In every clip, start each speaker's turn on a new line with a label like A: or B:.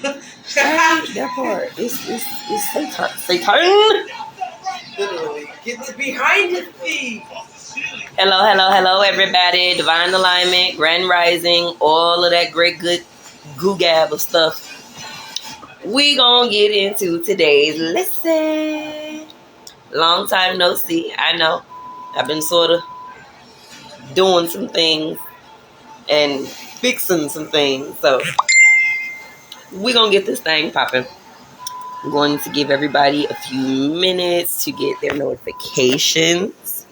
A: Right, that part. It's Satan.
B: Literally, get behind the feet.
A: Hello, everybody. Divine alignment, grand rising, all of that great good goo gab of stuff. We gonna get into today's lesson. Long time no see. I know. I've been sort of doing some things and fixing some things. So we gonna get this thing popping. I'm going to give everybody a few minutes to get their notifications.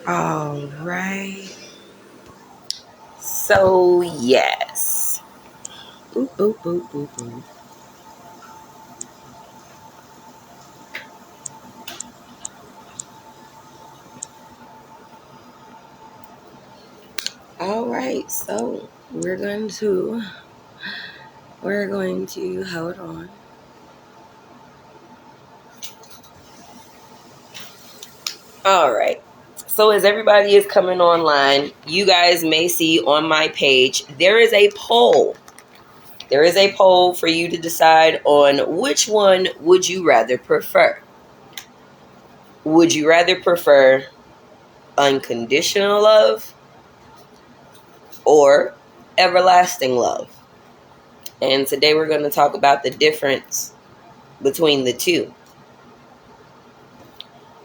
A: All right. So, yes. Boop, boop, boop, boop, boop. All right. So, we're going to hold on. All right. So, as everybody is coming online, you guys may see on my page, there is a poll. There is a poll for you to decide on which one would you rather prefer. Would you rather prefer unconditional love or everlasting love? And today we're going to talk about the difference between the two.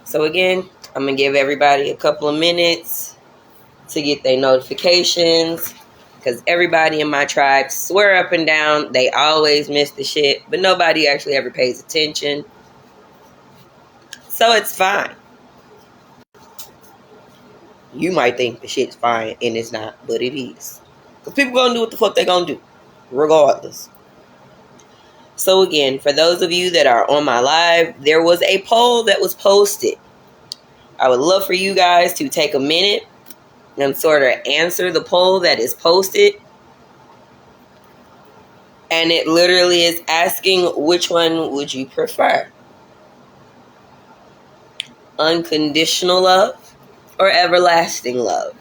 A: So again, I'm going to give everybody a couple of minutes to get their notifications, because everybody in my tribe swear up and down they always miss the shit, but nobody actually ever pays attention. So it's fine. You might think the shit's fine, and it's not, but it is. Because people gonna do what the fuck they gonna do, regardless. So again, for those of you that are on my live, there was a poll that was posted. I would love for you guys to take a minute and sort of answer the poll that is posted. And it literally is asking, which one would you prefer? Unconditional love or everlasting love?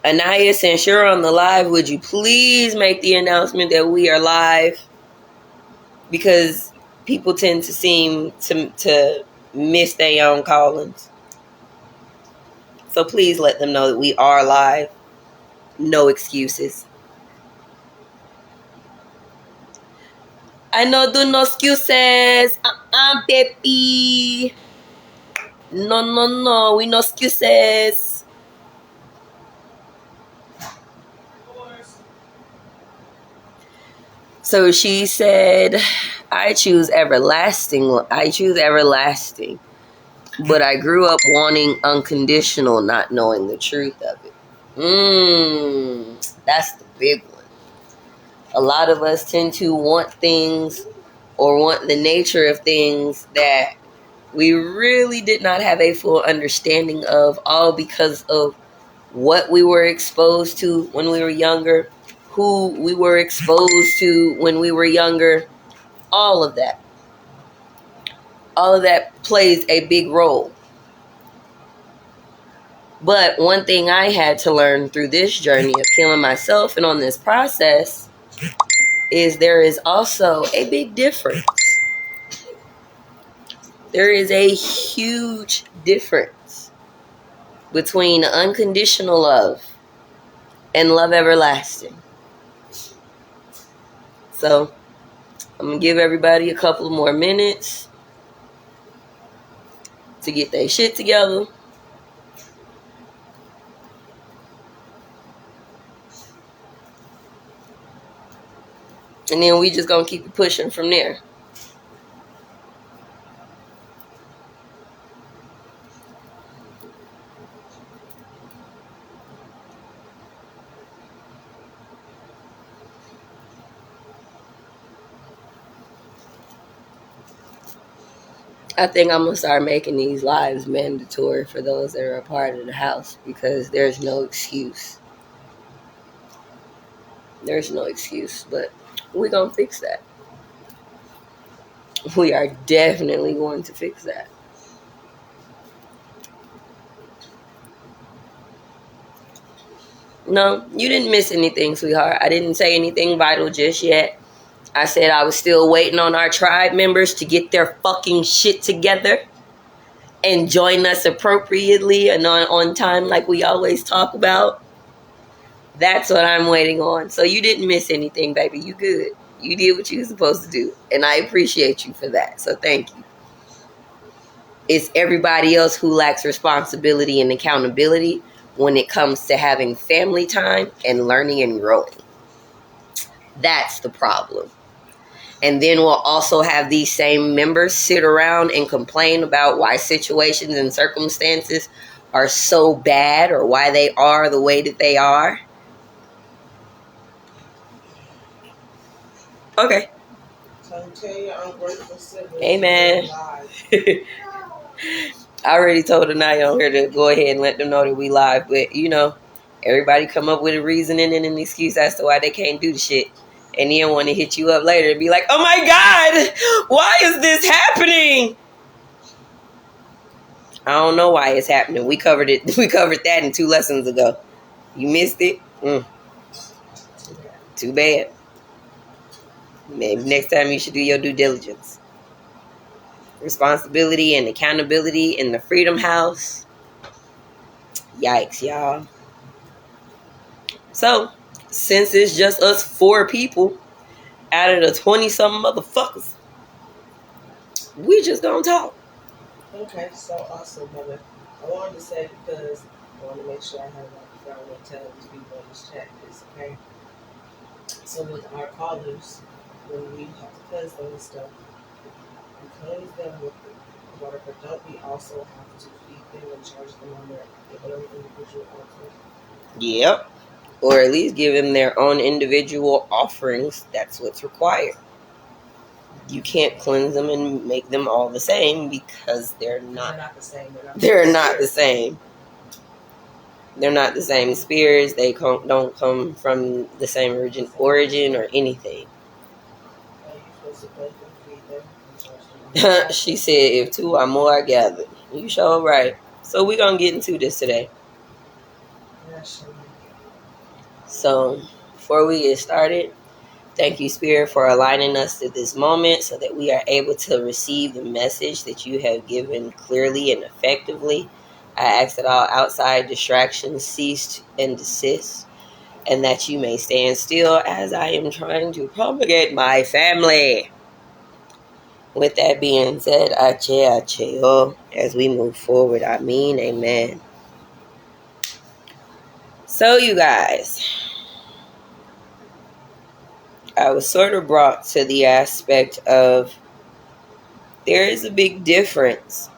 A: Anaya, since you're on the live, would you please make the announcement that we are live? Because people tend to seem to miss their own callings. So please let them know that we are live. No excuses. I no do no excuses. Baby. No. We no excuses. So she said, I choose everlasting. But I grew up wanting unconditional, not knowing the truth of it. That's the big one. A lot of us tend to want things or want the nature of things that we really did not have a full understanding of, all because of what we were exposed to when we were younger, who we were exposed to when we were younger, all of that. All of that plays a big role. But one thing I had to learn through this journey of healing myself and on this process is there is also a big difference. There is a huge difference between unconditional love and love everlasting. So I'm going to give everybody a couple more minutes to get their shit together. And then we just going to keep it pushing from there. I think I'm going to start making these lives mandatory for those that are a part of the house, because there's no excuse. There's no excuse, but we're going to fix that. We are definitely going to fix that. No, you didn't miss anything, sweetheart. I didn't say anything vital just yet. I said I was still waiting on our tribe members to get their fucking shit together and join us appropriately and on time like we always talk about. That's what I'm waiting on. So you didn't miss anything, baby. You good. You did what you were supposed to do. And I appreciate you for that. So thank you. It's everybody else who lacks responsibility and accountability when it comes to having family time and learning and growing. That's the problem. And then we'll also have these same members sit around and complain about why situations and circumstances are so bad or why they are the way that they are. Okay.
B: So tell your ungrateful siblings.
A: Amen. I already told Anaya on here to go ahead and let them know that we live. But, you know, everybody come up with a reasoning and an excuse as to why they can't do the shit. And then want to hit you up later and be like, oh my God, why is this happening? I don't know why it's happening. We covered it. We covered that in 2 lessons ago. You missed it? Too bad. Maybe next time you should do your due diligence. Responsibility and accountability in the Freedom House. Yikes, y'all. So, since it's just us 4 people out of the 20-something motherfuckers, we just gonna talk.
B: Okay, so awesome, mother. I wanted to say because I want to make sure I have like what I want to tell these people in this chat is, okay? So with our callers, when we have to cleanse them and stuff, we cleanse them with the water, but don't we also have to feed them and charge them on their own individual offering?
A: Yep. Or at least give them their own individual offerings. That's what's required. You can't cleanse them and make them all the same because they're not
B: the same.
A: They're not the same. They're not the same spirits. They don't come from the same origin or anything. She said, if 2 or more are gathered. You sure right. So we're going to get into this today. So before we get started, thank you, Spirit, for aligning us to this moment so that we are able to receive the message that you have given clearly and effectively. I ask that all outside distractions cease and desist, and that you may stand still as I am trying to propagate my family. With that being said, Ache, as we move forward, I mean, amen. So, you guys, I was sort of brought to the aspect of there is a big difference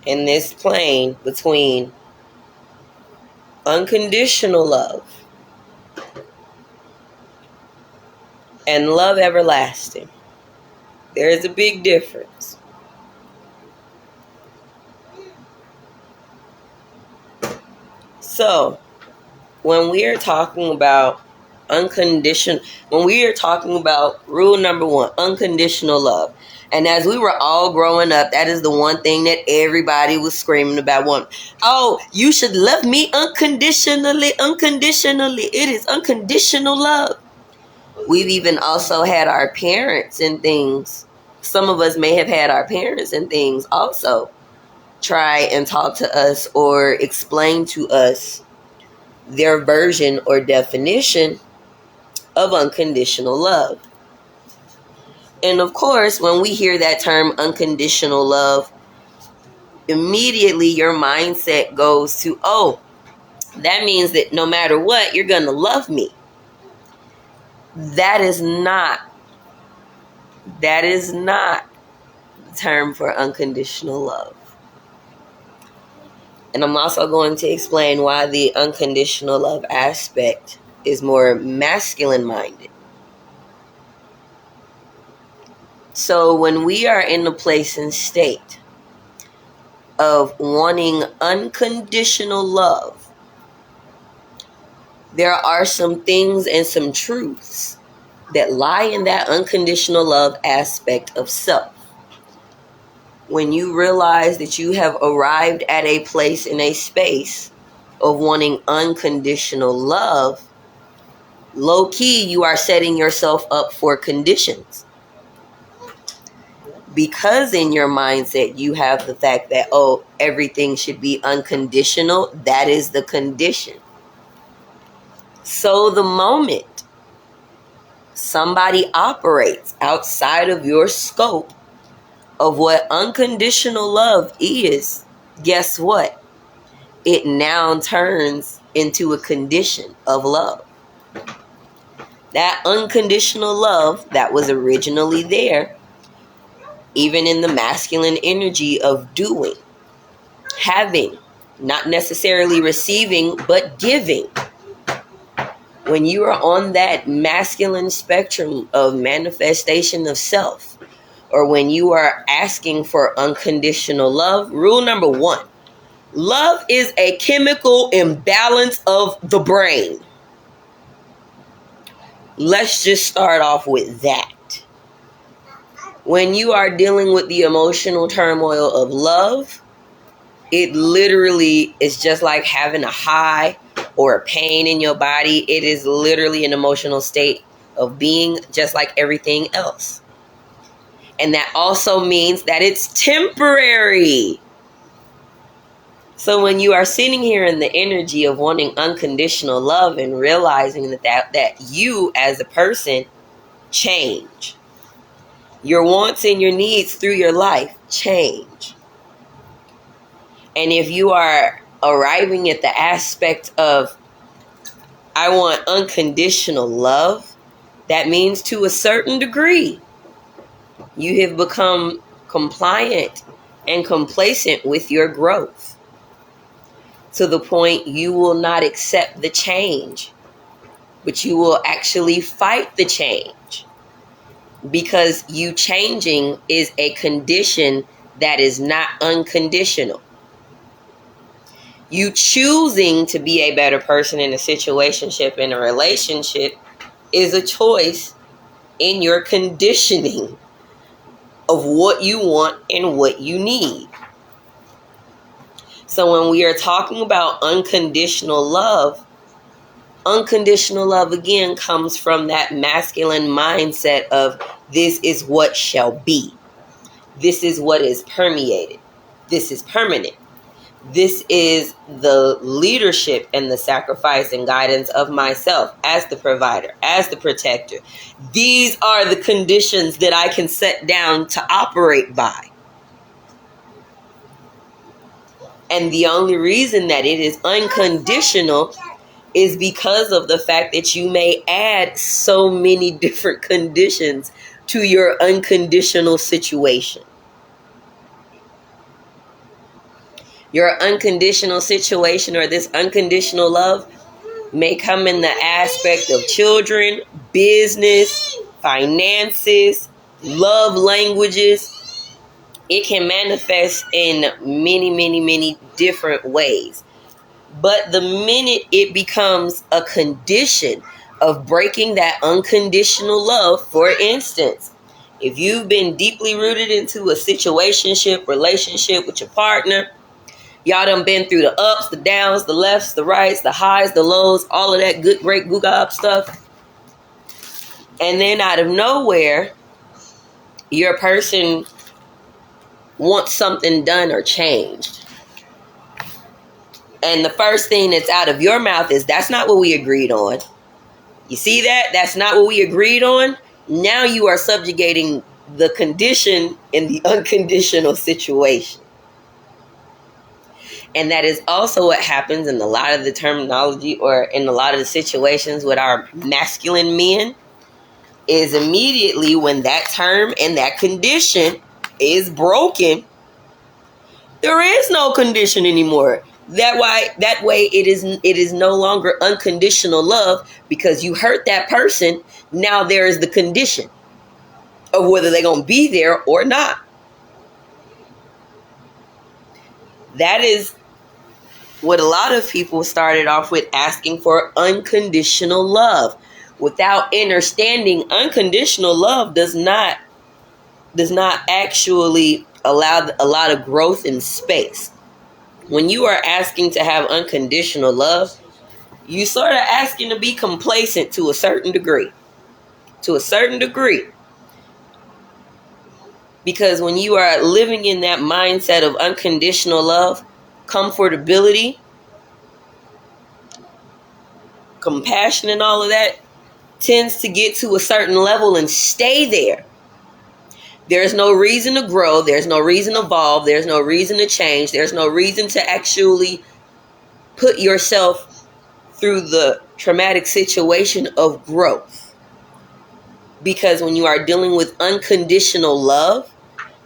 A: in this plane between unconditional love and love everlasting. There is a big difference. So, when we are talking about when we are talking about rule number 1, unconditional love. And as we were all growing up, that is the one thing that everybody was screaming about. Oh, you should love me unconditionally. Unconditionally. It is unconditional love. We've even also had our parents and things. Some of us may have had our parents and things also try and talk to us or explain to us their version or definition of unconditional love. And of course, when we hear that term unconditional love, immediately your mindset goes to, oh, that means that no matter what, you're going to love me. That is not the term for unconditional love. And I'm also going to explain why the unconditional love aspect is more masculine minded. So when we are in the place and state of wanting unconditional love, there are some things and some truths that lie in that unconditional love aspect of self. When you realize that you have arrived at a place in a space of wanting unconditional love, low key, you are setting yourself up for conditions. Because in your mindset, you have the fact that, oh, everything should be unconditional. That is the condition. So the moment somebody operates outside of your scope of what unconditional love is, guess what? It now turns into a condition of love. That unconditional love that was originally there, even in the masculine energy of doing, having, not necessarily receiving, but giving. When you are on that masculine spectrum of manifestation of self, or when you are asking for unconditional love, rule number one, love is a chemical imbalance of the brain. Let's just start off with that. When you are dealing with the emotional turmoil of love, it literally is just like having a high or a pain in your body. It is literally an emotional state of being, just like everything else. And that also means that it's temporary. So when you are sitting here in the energy of wanting unconditional love and realizing that you as a person change, your wants and your needs through your life change. And if you are arriving at the aspect of, I want unconditional love, that means to a certain degree, you have become compliant and complacent with your growth to the point you will not accept the change, but you will actually fight the change, because you changing is a condition that is not unconditional. You choosing to be a better person in a situationship, in a relationship, is a choice in your conditioning of what you want and what you need. So when we are talking about unconditional love again comes from that masculine mindset of, this is what shall be. This is what is permeated. This is permanent. This is the leadership and the sacrifice and guidance of myself as the provider, as the protector. These are the conditions that I can set down to operate by. And the only reason that it is unconditional is because of the fact that you may add so many different conditions to your unconditional situation. Your unconditional situation, or this unconditional love, may come in the aspect of children, business, finances, love languages. It can manifest in many, many, many different ways. But the minute it becomes a condition of breaking that unconditional love, for instance, if you've been deeply rooted into a situationship, relationship with your partner, y'all done been through the ups, the downs, the lefts, the rights, the highs, the lows, all of that good, great, googab stuff. And then out of nowhere, your person wants something done or changed. And the first thing that's out of your mouth is, that's not what we agreed on. You see that? That's not what we agreed on. Now you are subjugating the condition in the unconditional situation. And that is also what happens in a lot of the terminology, or in a lot of the situations with our masculine men, is immediately when that term and that condition is broken, there is no condition anymore. That way it is no longer unconditional love, because you hurt that person. Now there is the condition of whether they're going to be there or not. That is what a lot of people started off with asking for unconditional love without understanding unconditional love does not actually allow a lot of growth in space. When you are asking to have unconditional love, you sort of asking to be complacent to a certain degree. To a certain degree. Because when you are living in that mindset of unconditional love, comfortability, compassion, and all of that tends to get to a certain level and stay there. There's no reason to grow. There's no reason to evolve. There's no reason to change. There's no reason to actually put yourself through the traumatic situation of growth. Because when you are dealing with unconditional love,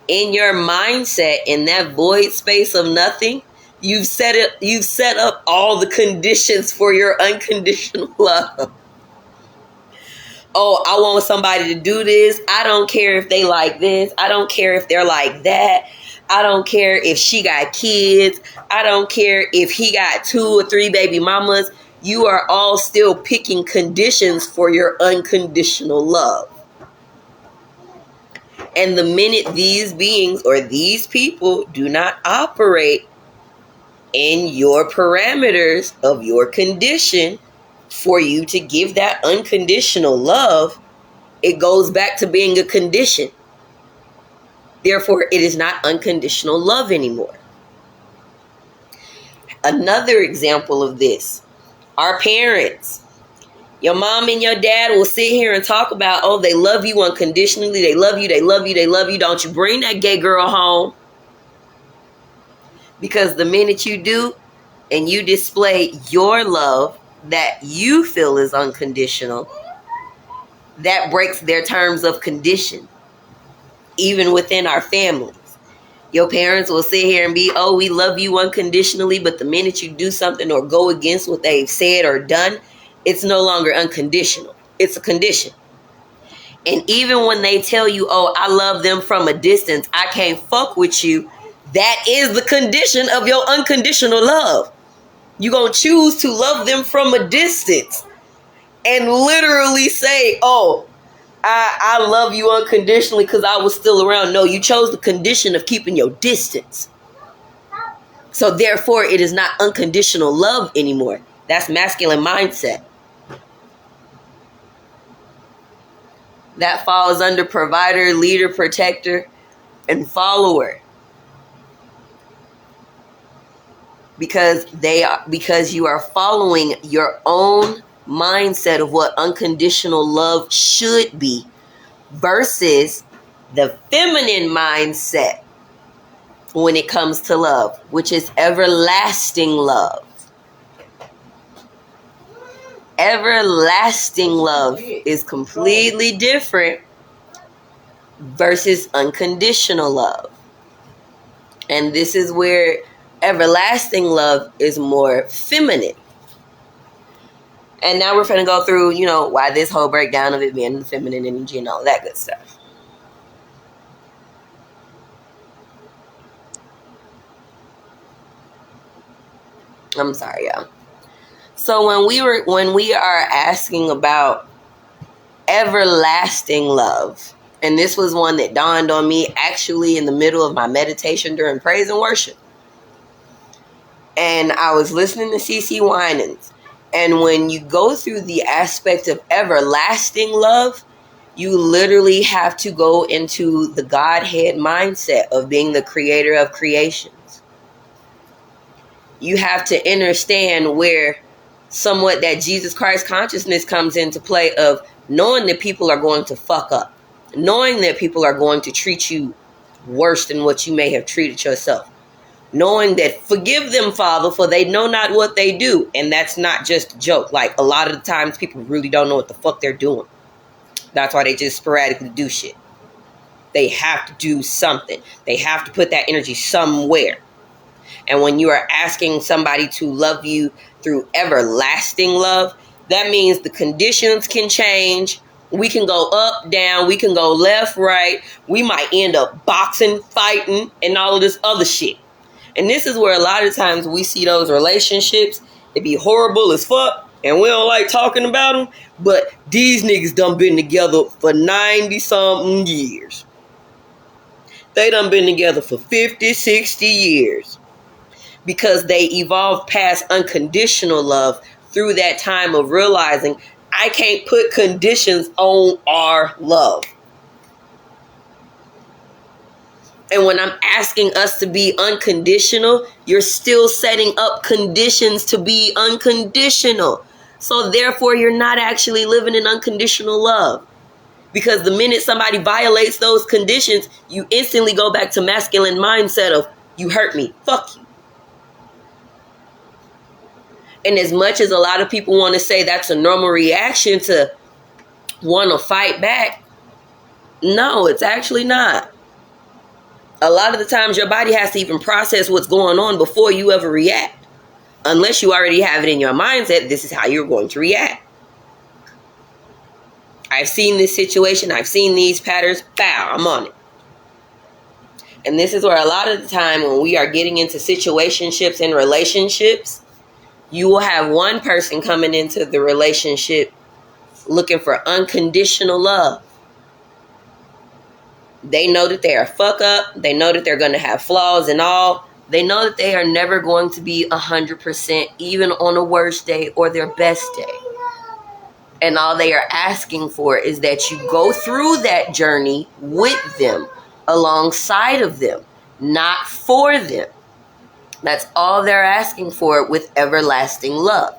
A: in your mindset, in that void space of nothing, you've set up all the conditions for your unconditional love. Oh, I want somebody to do this. I don't care if they like this. I don't care if they're like that. I don't care if she got kids. I don't care if he got 2 or 3 baby mamas. You are all still picking conditions for your unconditional love. And the minute these beings or these people do not operate in your parameters of your condition for you to give that unconditional love, it goes back to being a condition. Therefore, it is not unconditional love anymore. Another example of this, our parents. Your mom and your dad will sit here and talk about, oh, they love you unconditionally. They love you. They love you. They love you. Don't you bring that gay girl home. Because the minute you do and you display your love that you feel is unconditional, that breaks their terms of condition, even within our families. Your parents will sit here and be, oh, we love you unconditionally, but the minute you do something or go against what they've said or done, it's no longer unconditional. It's a condition. And even when they tell you, oh, I love them from a distance, I can't fuck with you, that is the condition of your unconditional love. You're going to choose to love them from a distance and literally say, oh, I love you unconditionally because I was still around. No, you chose the condition of keeping your distance. So therefore, it is not unconditional love anymore. That's masculine mindset. That falls under provider, leader, protector, and follower. Because you are following your own mindset of what unconditional love should be versus the feminine mindset when it comes to love, which is everlasting love. Everlasting love is completely different versus unconditional love. And this is where everlasting love is more feminine. And now we're going to go through, why this whole breakdown of it being the feminine energy and all that good stuff. I'm sorry, y'all. So when we are asking about everlasting love, and this was one that dawned on me actually in the middle of my meditation during praise and worship. And I was listening to CeCe Winans. And when you go through the aspect of everlasting love, you literally have to go into the Godhead mindset of being the creator of creations. You have to understand where somewhat that Jesus Christ consciousness comes into play of knowing that people are going to fuck up, knowing that people are going to treat you worse than what you may have treated yourself, knowing that forgive them, Father, for they know not what they do. And that's not just a joke. Like, a lot of the times people really don't know what the fuck they're doing. That's why they just sporadically do shit. They have to do something. They have to put that energy somewhere. And when you are asking somebody to love you through everlasting love, that means the conditions can change. We can go up, down. We can go left, right. We might end up boxing, fighting, and all of this other shit. And this is where a lot of times we see those relationships, it be horrible as fuck, and we don't like talking about them, but these niggas done been together for 90-something years. They done been together for 50, 60 years. Because they evolved past unconditional love through that time of realizing I can't put conditions on our love. And when I'm asking us to be unconditional, you're still setting up conditions to be unconditional. So therefore, you're not actually living in unconditional love. Because the minute somebody violates those conditions, you instantly go back to masculine mindset of, you hurt me, fuck you. And as much as a lot of people want to say that's a normal reaction to want to fight back, no, it's actually not. A lot of the times your body has to even process what's going on before you ever react. Unless you already have it in your mindset, this is how you're going to react. I've seen this situation. I've seen these patterns. Bow, I'm on it. And this is where a lot of the time when we are getting into situationships and relationships, you will have one person coming into the relationship looking for unconditional love. They know that they are fuck up. They know that they're going to have flaws and all. They know that they are never going to be 100% even on a worst day or their best day. And all they are asking for is that you go through that journey with them, alongside of them, not for them. That's all they're asking for with everlasting love.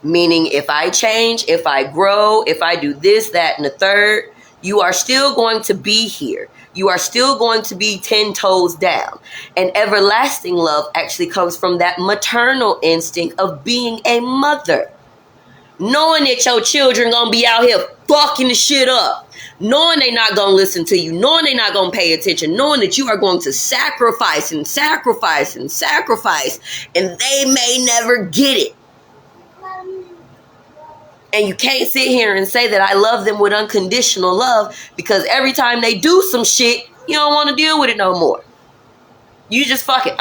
A: Meaning if I change, if I grow, if I do this, that, and the third, you are still going to be here. You are still going to be 10 toes down. And everlasting love actually comes from that maternal instinct of being a mother. Knowing that your children going to be out here fucking the shit up. Knowing they're not going to listen to you. Knowing they're not going to pay attention. Knowing that you are going to sacrifice and sacrifice and sacrifice. And they may never get it. And you can't sit here and say that I love them with unconditional love because every time they do some shit, you don't want to deal with it no more. You just fuck it.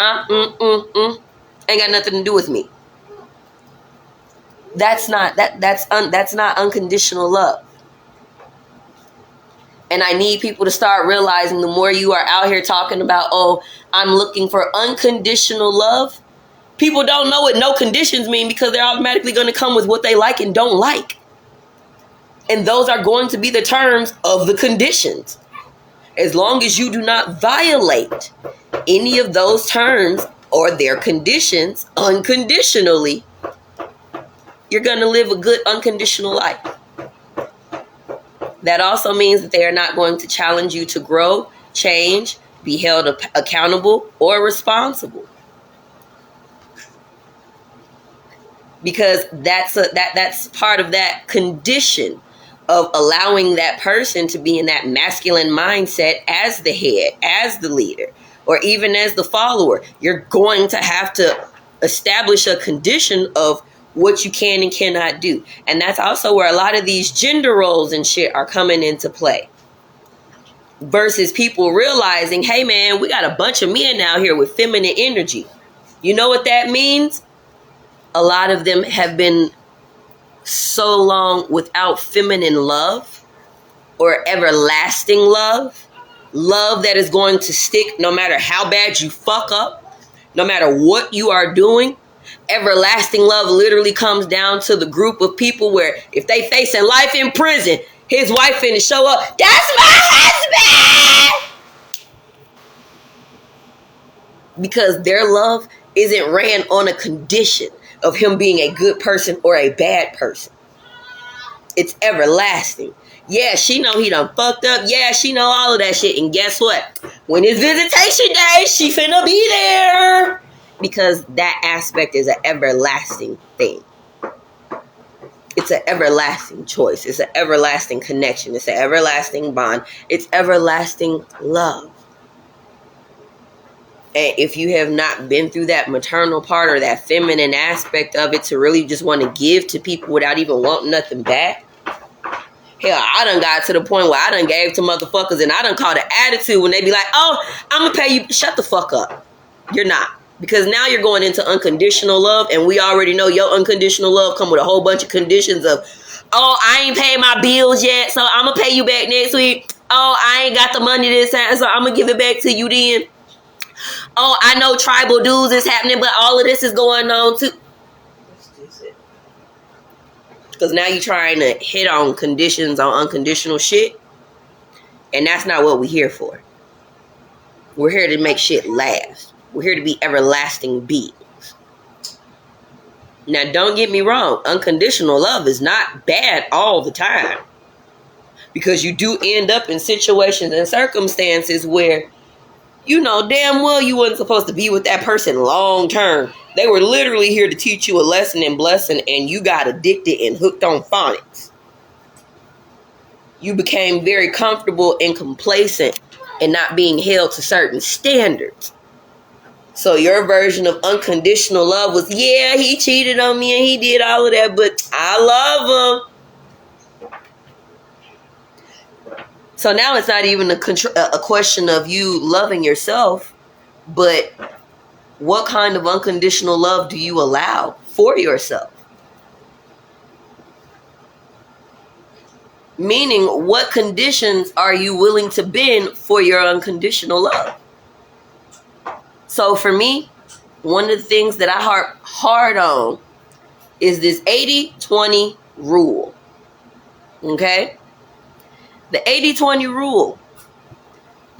A: Ain't got nothing to do with me. That's not unconditional love. And I need people to start realizing the more you are out here talking about, oh, I'm looking for unconditional love. People don't know what no conditions mean because they're automatically going to come with what they like and don't like. And those are going to be the terms of the conditions. As long as you do not violate any of those terms or their conditions unconditionally, you're going to live a good unconditional life. That also means that they are not going to challenge you to grow, change, be held accountable, or responsible. Because that's part of that condition of allowing that person to be in that masculine mindset as the head, as the leader, or even as the follower. You're going to have to establish a condition of what you can and cannot do. And that's also where a lot of these gender roles and shit are coming into play. Versus people realizing, hey man, we got a bunch of men out here with feminine energy. You know what that means? A lot of them have been so long without feminine love or everlasting love. Love that is going to stick no matter how bad you fuck up, no matter what you are doing. Everlasting love literally comes down to the group of people where if they facing life in prison, his wife finna show up. That's my husband! Because their love isn't ran on a condition of him being a good person or a bad person. It's everlasting. Yeah, she know he done fucked up. Yeah, she know all of that shit. And guess what? When it's visitation day, she finna be there. Because that aspect is an everlasting thing. It's an everlasting choice. It's an everlasting connection. It's an everlasting bond. It's everlasting love. And if you have not been through that maternal part or that feminine aspect of it to really just want to give to people without even wanting nothing back. Hell, I done got to the point where I done gave to motherfuckers and I done caught an attitude when they be like, oh, I'm going to pay you. Shut the fuck up. You're not. Because now you're going into unconditional love, and we already know your unconditional love come with a whole bunch of conditions of, oh, I ain't paid my bills yet, so I'm going to pay you back next week. Oh, I ain't got the money this time, so I'm going to give it back to you then. Oh, I know tribal dues is happening, but all of this is going on too. Because now you're trying to hit on conditions on unconditional shit. And that's not what we're here for. We're here to make shit last. We're here to be everlasting beings. Now, don't get me wrong. Unconditional love is not bad all the time. Because you do end up in situations and circumstances where, you know, damn well you wasn't supposed to be with that person long term. They were literally here to teach you a lesson and blessing, and you got addicted and hooked on phonics. You became very comfortable and complacent and not being held to certain standards. So your version of unconditional love was, yeah, he cheated on me and he did all of that, but I love him. So now it's not even a question of you loving yourself, but what kind of unconditional love do you allow for yourself? Meaning, what conditions are you willing to bend for your unconditional love? So for me, one of the things that I harp hard on is this 80-20 rule. Okay? The 80-20 rule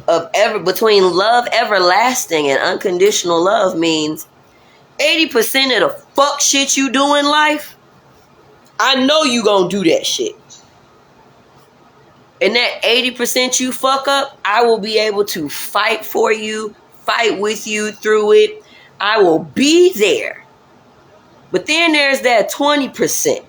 A: of between love everlasting and unconditional love means 80% of the fuck shit you do in life, I know you gonna do that shit. And that 80% you fuck up, I will be able to fight for you, fight with you through it. I will be there. But then there's that 20%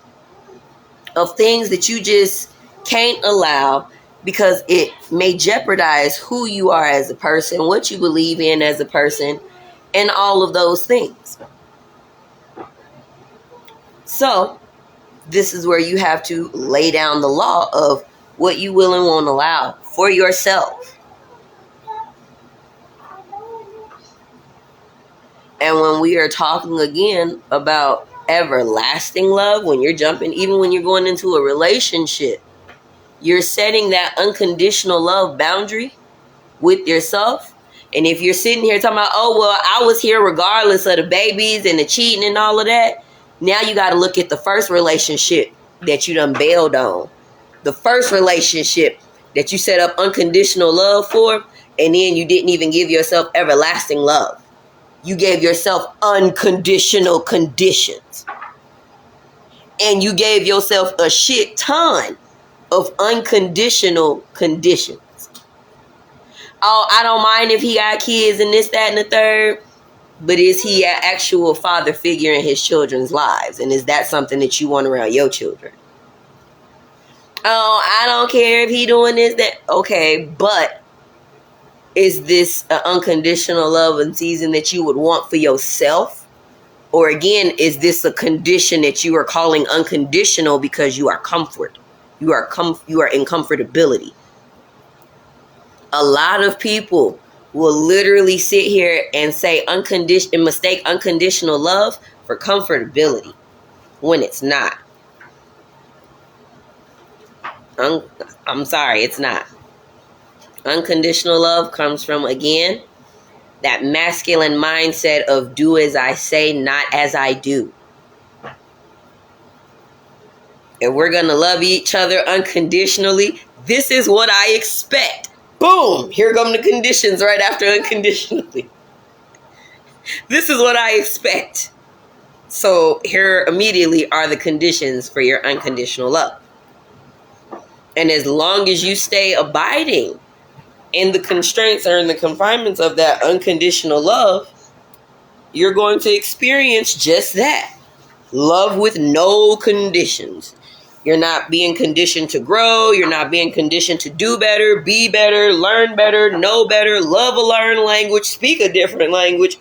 A: of things that you just can't allow because it may jeopardize who you are as a person, what you believe in as a person, and all of those things. So this is where you have to lay down the law of what you will and won't allow for yourself. And when we are talking again about everlasting love, when you're jumping, even when you're going into a relationship, you're setting that unconditional love boundary with yourself. And if you're sitting here talking about, oh, well, I was here regardless of the babies and the cheating and all of that, now you got to look at the first relationship that you done bailed on. The first relationship that you set up unconditional love for, and then you didn't even give yourself everlasting love. You gave yourself unconditional conditions. And you gave yourself a shit ton of unconditional conditions. Oh, I don't mind if he got kids and this, that, and the third. But is he an actual father figure in his children's lives? And is that something that you want around your children? Oh, I don't care if he doing this, that. Okay, but is this an unconditional love and season that you would want for yourself? Or again, is this a condition that you are calling unconditional because you are comfort? You are in comfortability. A lot of people will literally sit here and say mistake unconditional love for comfortability when it's not. I'm sorry, it's not. Unconditional love comes from, again, that masculine mindset of do as I say, not as I do. If we're going to love each other unconditionally, this is what I expect. Boom! Here come the conditions right after unconditionally. This is what I expect. So here immediately are the conditions for your unconditional love. And as long as you stay abiding in the constraints or in the confinements of that unconditional love, you're going to experience just that. Love with no conditions. You're not being conditioned to grow. You're not being conditioned to do better, be better, learn better, know better, love a learned language, speak a different language.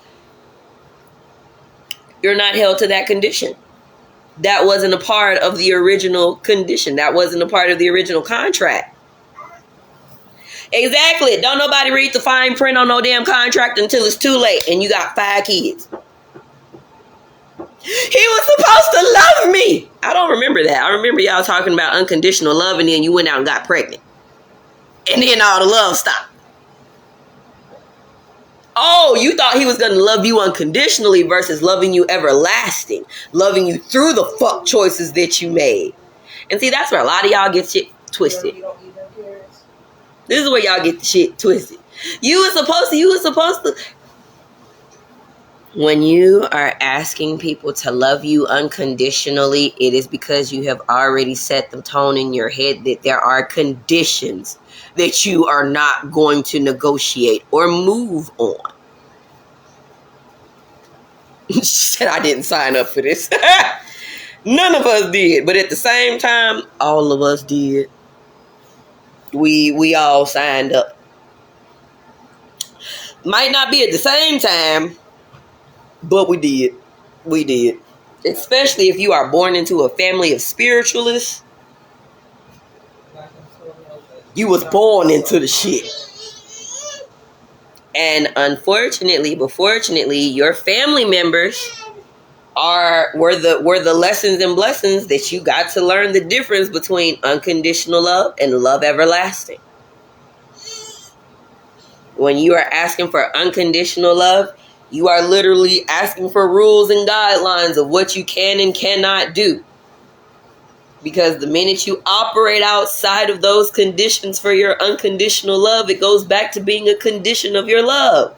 A: You're not held to that condition. That wasn't a part of the original condition. That wasn't a part of the original contract. Exactly. Don't nobody read the fine print on no damn contract until it's too late and you got 5 kids. He was supposed to love me. I don't remember that. I remember y'all talking about unconditional love and then you went out and got pregnant. And then all the love stopped. Oh, you thought he was going to love you unconditionally versus loving you everlasting. Loving you through the fuck choices that you made. And see, that's where a lot of y'all get shit twisted. This is where y'all get the shit twisted. You were supposed to. When you are asking people to love you unconditionally, it is because you have already set the tone in your head that there are conditions that you are not going to negotiate or move on. Shit, I didn't sign up for this. None of us did, but at the same time, all of us did. We all signed up. Might not be at the same time, but we did. We did. Especially if you are born into a family of spiritualists. You was born into the shit. And unfortunately, but fortunately, your family members were the lessons and blessings that you got to learn the difference between unconditional love and love everlasting. When you are asking for unconditional love, you are literally asking for rules and guidelines of what you can and cannot do. Because the minute you operate outside of those conditions for your unconditional love, it goes back to being a condition of your love.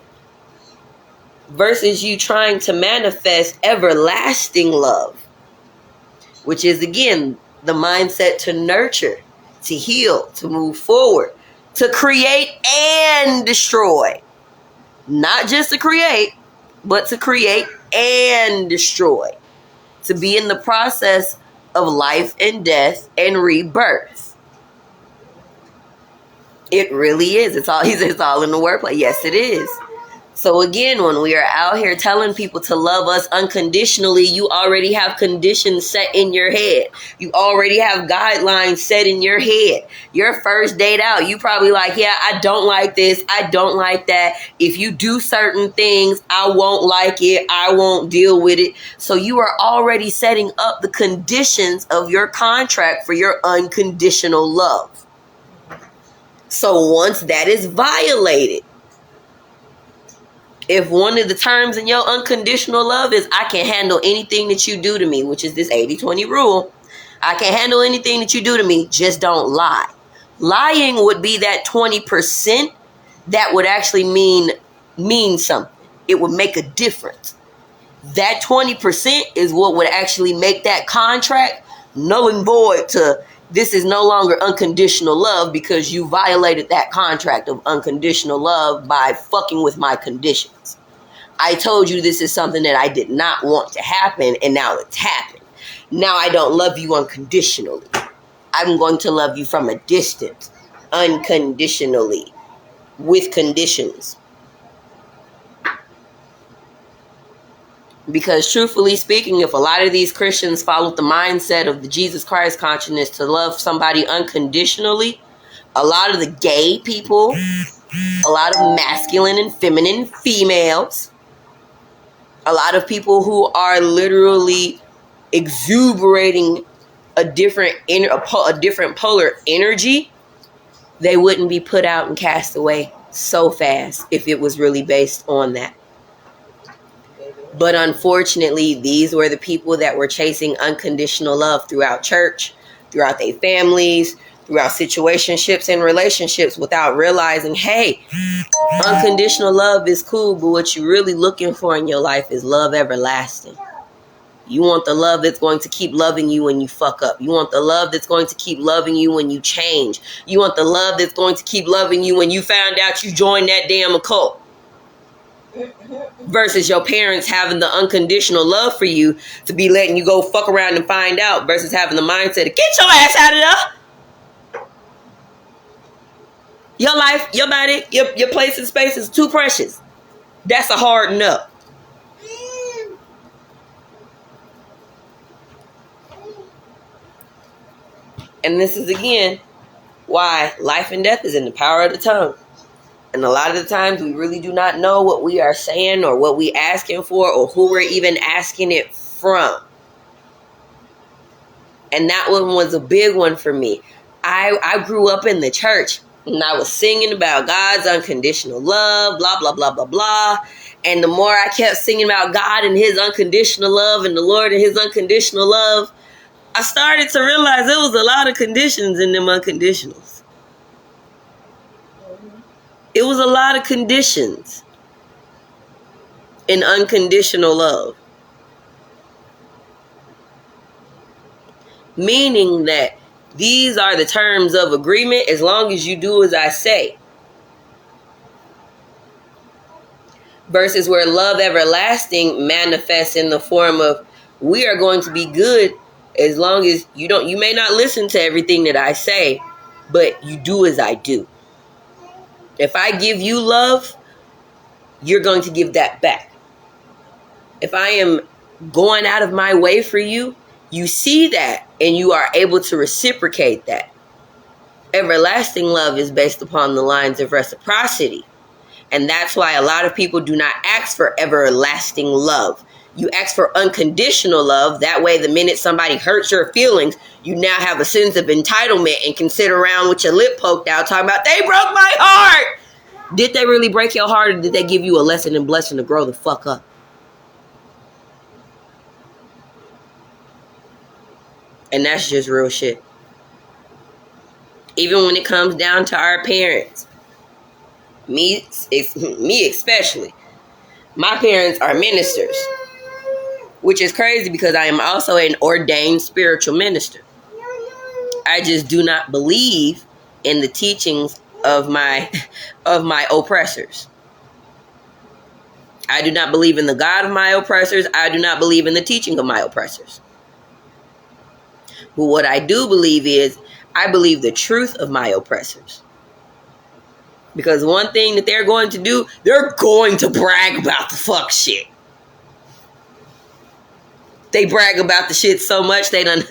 A: Versus you trying to manifest everlasting love. Which is, again, the mindset to nurture, to heal, to move forward, to create and destroy. Not just to create, but to create and destroy. To be in the process of life and death and rebirth. It really is. It's all in the wordplay. Yes, it is. So again, when we are out here telling people to love us unconditionally, you already have conditions set in your head. You already have guidelines set in your head. Your first date out, you probably like, yeah, I don't like this. I don't like that. If you do certain things, I won't like it. I won't deal with it. So you are already setting up the conditions of your contract for your unconditional love. So once that is violated, if one of the terms in your unconditional love is I can handle anything that you do to me, which is this 80-20 rule, I can handle anything that you do to me, just don't lie. Lying would be that 20% that would actually mean something. It would make a difference. That 20% is what would actually make that contract null and void to this is no longer unconditional love because you violated that contract of unconditional love by fucking with my conditions. I told you this is something that I did not want to happen, and now it's happened. Now I don't love you unconditionally. I'm going to love you from a distance, unconditionally, with conditions. Because truthfully speaking, if a lot of these Christians followed the mindset of the Jesus Christ consciousness to love somebody unconditionally, a lot of the gay people, a lot of masculine and feminine females, a lot of people who are literally exuberating a different polar energy, they wouldn't be put out and cast away so fast if it was really based on that. But unfortunately, these were the people that were chasing unconditional love throughout church, throughout their families, throughout situationships and relationships without realizing, hey, unconditional love is cool, but what you're really looking for in your life is love everlasting. You want the love that's going to keep loving you when you fuck up. You want the love that's going to keep loving you when you change. You want the love that's going to keep loving you when you found out you joined that damn occult. Versus your parents having the unconditional love for you to be letting you go fuck around and find out versus having the mindset to get your ass out of there. Your life, your body, your place and space is too precious. That's a hard no. And this is again Why? Life and death is in the power of the tongue. And a lot of the times we really do not know what we are saying or what we asking for or who we're even asking it from. And that one was a big one for me. I grew up in the church and I was singing about God's unconditional love, blah, blah, blah, blah, blah. And the more I kept singing about God and his unconditional love and the Lord and his unconditional love, I started to realize there was a lot of conditions in them unconditionals. It was a lot of conditions in unconditional love. Meaning that these are the terms of agreement as long as you do as I say. Versus where love everlasting manifests in the form of we are going to be good as long as you may not listen to everything that I say, but you do as I do. If I give you love, you're going to give that back. If I am going out of my way for you, you see that and you are able to reciprocate that. Everlasting love is based upon the lines of reciprocity. And that's why a lot of people do not ask for everlasting love. You ask for unconditional love. That way, the minute somebody hurts your feelings, you now have a sense of entitlement and can sit around with your lip poked out talking about, they broke my heart. Did they really break your heart, or did they give you a lesson and blessing to grow the fuck up? And that's just real shit. Even when it comes down to our parents. Me especially. My parents are ministers. Which is crazy because I am also an ordained spiritual minister. I just do not believe in the teachings of my oppressors. I do not believe in the God of my oppressors. I do not believe in the teaching of my oppressors. But what I do believe is, I believe the truth of my oppressors. Because one thing that they're going to do, they're going to brag about the fuck shit. They brag about the shit so much, they done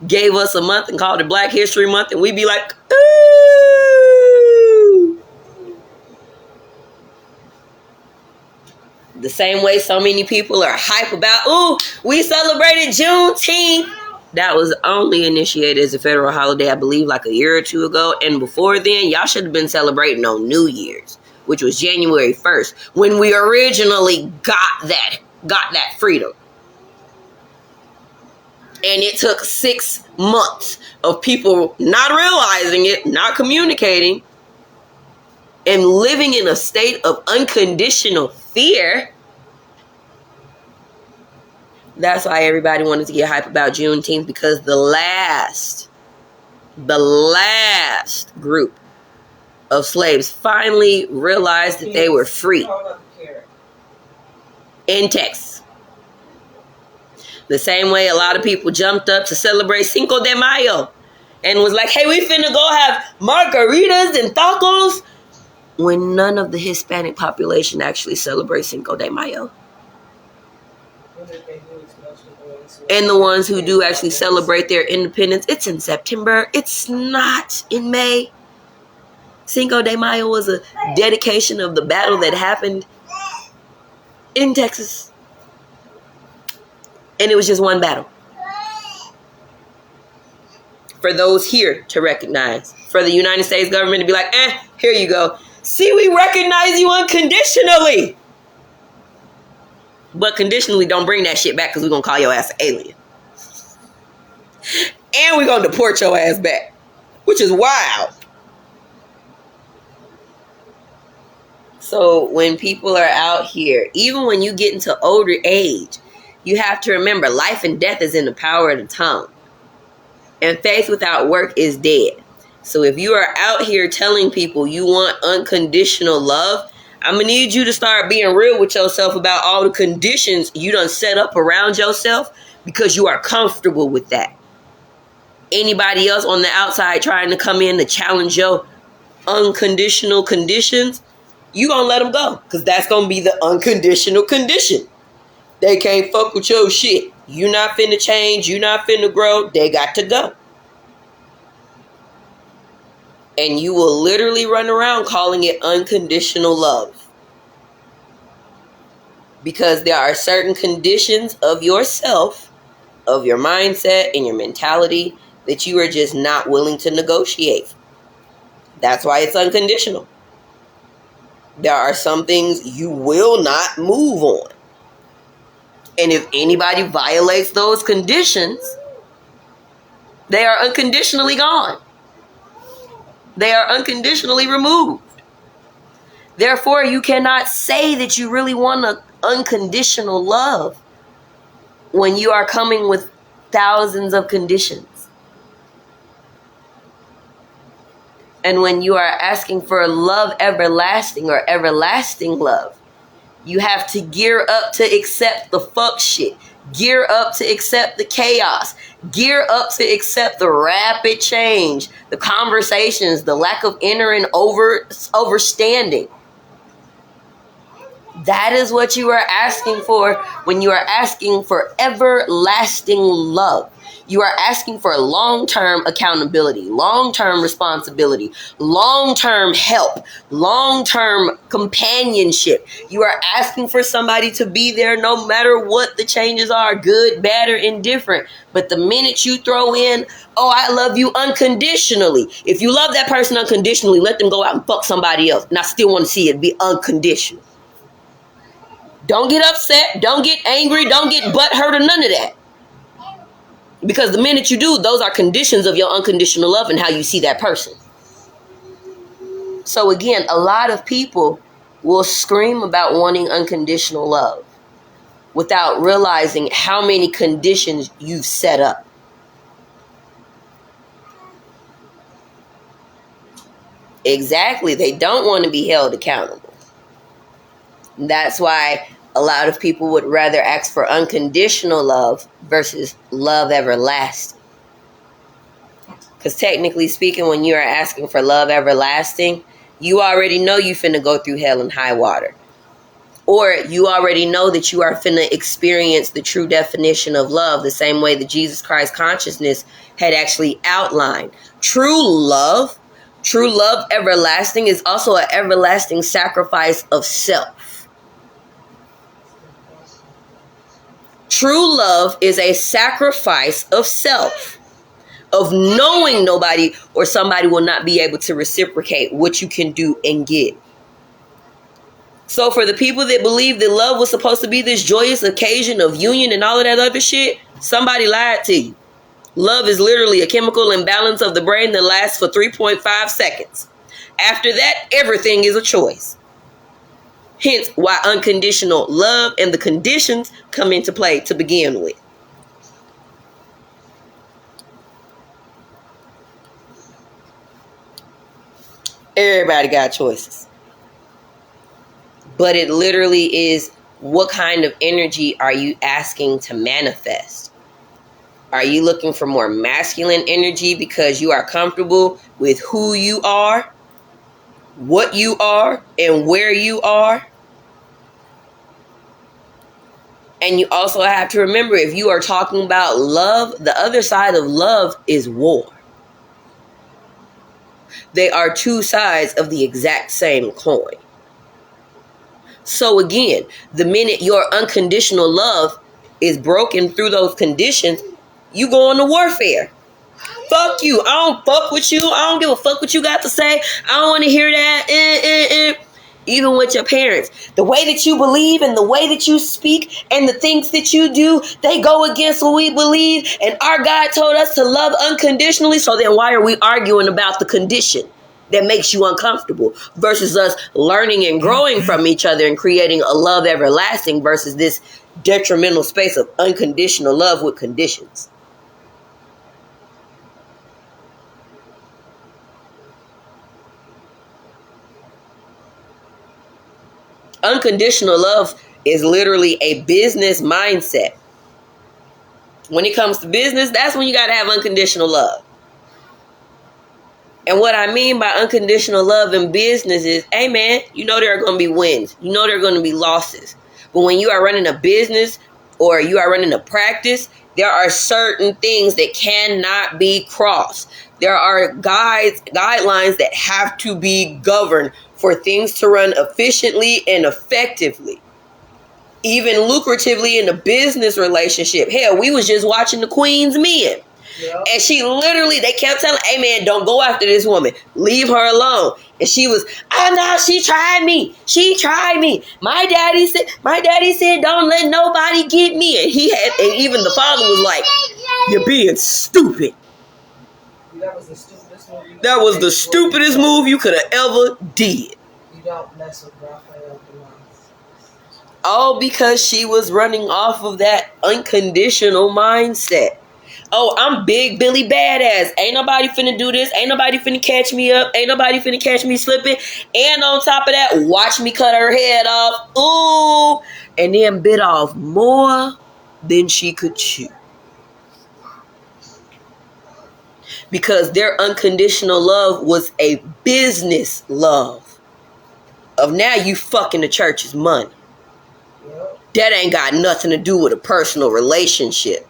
A: gave us a month and called it Black History Month, and we be like, ooh. The same way so many people are hype about, ooh, we celebrated Juneteenth. That was only initiated as a federal holiday, I believe, like a year or two ago. And before then, y'all should have been celebrating on New Year's, which was January 1st, when we originally got that freedom. And it took 6 months of people not realizing it, not communicating, and living in a state of unconditional fear. That's why everybody wanted to get hype about Juneteenth, because the last group of slaves finally realized that they were free in Texas. The same way a lot of people jumped up to celebrate Cinco de Mayo and was like, hey, we finna go have margaritas and tacos, when none of the Hispanic population actually celebrates Cinco de Mayo. And the ones who do actually celebrate their independence, it's in September. It's not in May. Cinco de Mayo was a dedication of the battle that happened in Texas. And it was just one battle. For those here to recognize. For the United States government to be like, here you go. See, we recognize you unconditionally. But conditionally, don't bring that shit back, because we're going to call your ass an alien. And we're going to deport your ass back. Which is wild. So when people are out here, even when you get into older age, you have to remember life and death is in the power of the tongue. And faith without work is dead. So if you are out here telling people you want unconditional love, I'm going to need you to start being real with yourself about all the conditions you done set up around yourself, because you are comfortable with that. Anybody else on the outside trying to come in to challenge your unconditional conditions, you going to let them go, because that's going to be the unconditional condition. They can't fuck with your shit. You not finna change. You not finna grow. They got to go. And you will literally run around calling it unconditional love. Because there are certain conditions of yourself, of your mindset and your mentality that you are just not willing to negotiate. That's why it's unconditional. There are some things you will not move on. And if anybody violates those conditions, they are unconditionally gone. They are unconditionally removed. Therefore, you cannot say that you really want an unconditional love when you are coming with thousands of conditions. And when you are asking for love everlasting or everlasting love, you have to gear up to accept the fuck shit. Gear up to accept the chaos. Gear up to accept the rapid change, the conversations, the lack of inner and overstanding. That is what you are asking for when you are asking for everlasting love. You are asking for long-term accountability, long-term responsibility, long-term help, long-term companionship. You are asking for somebody to be there no matter what the changes are, good, bad, or indifferent. But the minute you throw in, oh, I love you unconditionally. If you love that person unconditionally, let them go out and fuck somebody else. And I still want to see it be unconditional. Don't get upset. Don't get angry. Don't get butthurt or none of that. Because the minute you do, those are conditions of your unconditional love and how you see that person. So again, a lot of people will scream about wanting unconditional love without realizing how many conditions you've set up. Exactly. They don't want to be held accountable. That's why a lot of people would rather ask for unconditional love versus love everlasting. Because technically speaking, when you are asking for love everlasting, you already know you finna go through hell and high water. Or you already know that you are finna experience the true definition of love the same way that Jesus Christ consciousness had actually outlined. True love everlasting is also an everlasting sacrifice of self. True love is a sacrifice of self. Of knowing nobody or somebody will not be able to reciprocate what you can do and get. So for the people that believe that love was supposed to be this joyous occasion of union and all of that other shit, somebody lied to you. Love is literally a chemical imbalance of the brain that lasts for 3.5 seconds. After that, everything is a choice. Hence why unconditional love and the conditions come into play to begin with. Everybody got choices. But it literally is, what kind of energy are you asking to manifest? Are you looking for more masculine energy because you are comfortable with who you are, what you are, and where you are? And you also have to remember, if you are talking about love, the other side of love is war. They are two sides of the exact same coin. So again, the minute your unconditional love is broken through those conditions, you go into warfare. Fuck you. I don't fuck with you. I don't give a fuck what you got to say. I don't want to hear that. Even with your parents, the way that you believe and the way that you speak and the things that you do, they go against what we believe. And our God told us to love unconditionally. So then why are we arguing about the condition that makes you uncomfortable versus us learning and growing from each other and creating a love everlasting versus this detrimental space of unconditional love with conditions? Unconditional love is literally a business mindset. When it comes to business, that's when you got to have unconditional love. And what I mean by unconditional love in business is, hey man, you know there are going to be wins. You know there are going to be losses. But when you are running a business or you are running a practice, There are certain things that cannot be crossed. There are guidelines that have to be governed for things to run efficiently and effectively. Even lucratively in a business relationship. Hell, we was just watching the Queen's Men.
B: Yep.
A: And she literally, they kept telling, hey man, don't go after this woman. Leave her alone. And she was, oh no, she tried me. She tried me. My daddy said, don't let nobody get me. And and even the father was like, you're being stupid.
B: That was the stupidest move.
A: That was the stupidest move you could have ever did.
B: You don't mess with Raphael Demas.
A: All because she was running off of that unconditional mindset. Oh, I'm big Billy Badass. Ain't nobody finna do this. Ain't nobody finna catch me up. Ain't nobody finna catch me slipping. And on top of that, watch me cut her head off. Ooh. And then bit off more than she could chew. Because their unconditional love was a business love. Of now you fucking the church's money.
B: Yep.
A: That ain't got nothing to do with a personal relationship.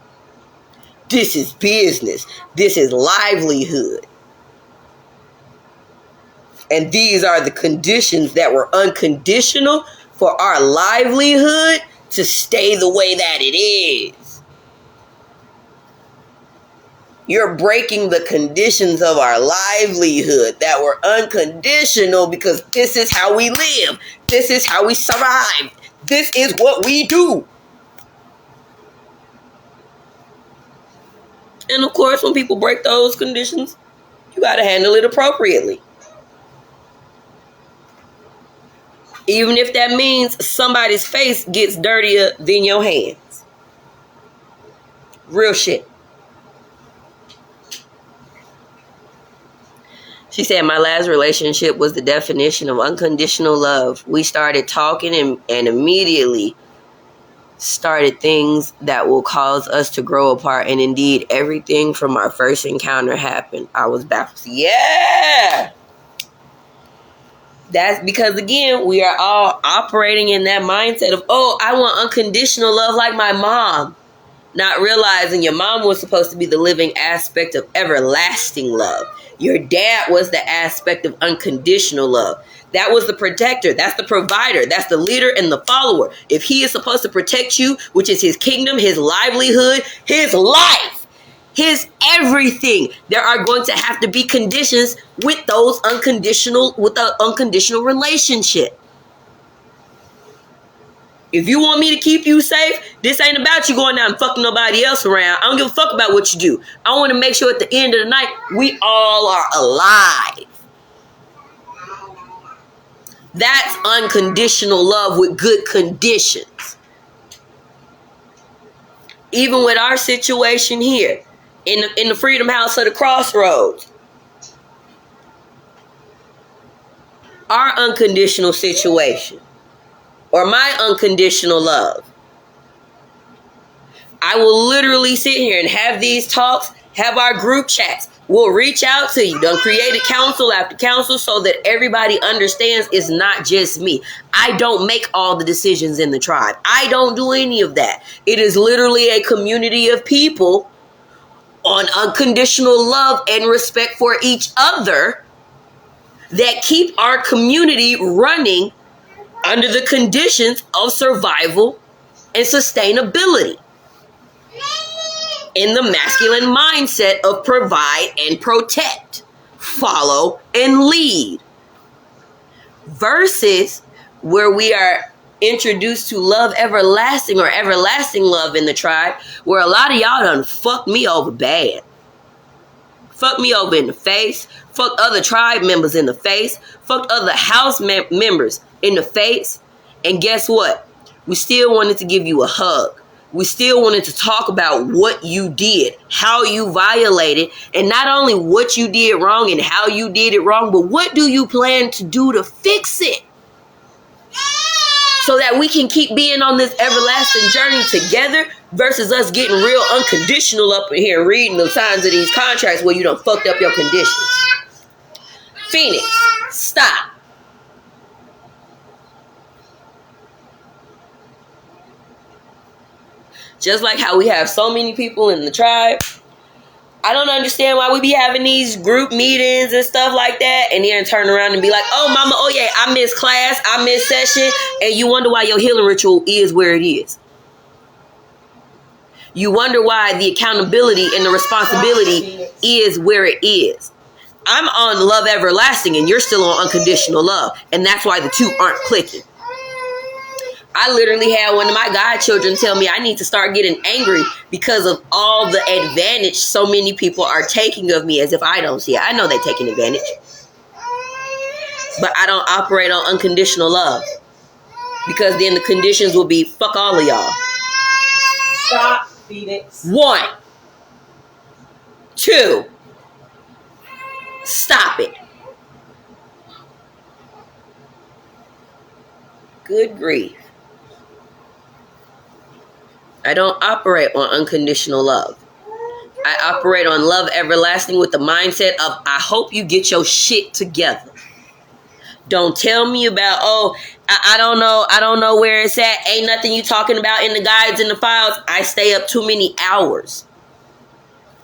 A: This is business. This is livelihood. And these are the conditions that were unconditional for our livelihood to stay the way that it is. You're breaking the conditions of our livelihood that were unconditional because this is how we live. This is how we survive. This is what we do. And of course, when people break those conditions, you got to handle it appropriately. Even if that means somebody's face gets dirtier than your hands. Real shit. She said, my last relationship was the definition of unconditional love. We started talking and immediately started things that will cause us to grow apart. And indeed, everything from our first encounter happened. I was baffled. Yeah! That's because, again, we are all operating in that mindset of, oh, I want unconditional love like my mom. Not realizing your mom was supposed to be the living aspect of everlasting love. Your dad was the aspect of unconditional love. That was the protector. That's the provider. That's the leader and the follower. If he is supposed to protect you, which is his kingdom, his livelihood, his life, his everything, there are going to have to be conditions with the unconditional relationship. If you want me to keep you safe, this ain't about you going out and fucking nobody else around. I don't give a fuck about what you do. I want to make sure at the end of the night, we all are alive. That's unconditional love with good conditions. Even with our situation here, in the Freedom House of the Crossroads, our unconditional situation, or my unconditional love, I will literally sit here and have these talks, have our group chats. We'll reach out to you. Done created council after council so that everybody understands it's not just me. I don't make all the decisions in the tribe. I don't do any of that. It is literally a community of people on unconditional love and respect for each other that keep our community running under the conditions of survival and sustainability. In the masculine mindset of provide and protect, follow and lead, versus where we are introduced to love everlasting or everlasting love in the tribe, where a lot of y'all done fucked me over bad. Fucked me over in the face, fucked other tribe members in the face, fucked other house members in the face, and guess what? We still wanted to give you a hug. We still wanted to talk about what you did, how you violated, and not only what you did wrong and how you did it wrong, but what do you plan to do to fix it? So that we can keep being on this everlasting journey together versus us getting real unconditional up in here reading the signs of these contracts where you done fucked up your conditions. Phoenix, stop. Just like how we have so many people in the tribe. I don't understand why we be having these group meetings and stuff like that, and then turn around and be like, oh, mama, oh yeah, I missed class, I missed session, and you wonder why your healing ritual is where it is. You wonder why the accountability and the responsibility is where it is. I'm on love everlasting, and you're still on unconditional love, and that's why the two aren't clicking. I literally had one of my godchildren tell me I need to start getting angry because of all the advantage so many people are taking of me, as if I don't see it. I know they're taking advantage. But I don't operate on unconditional love. Because then the conditions will be, fuck all of y'all.
B: Stop, Phoenix.
A: 1, 2, stop it. Good grief. I don't operate on unconditional love. I operate on love everlasting with the mindset of, I hope you get your shit together. Don't tell me about, oh, I don't know where it's at. Ain't nothing you talking about in the guides and the files. I stay up too many hours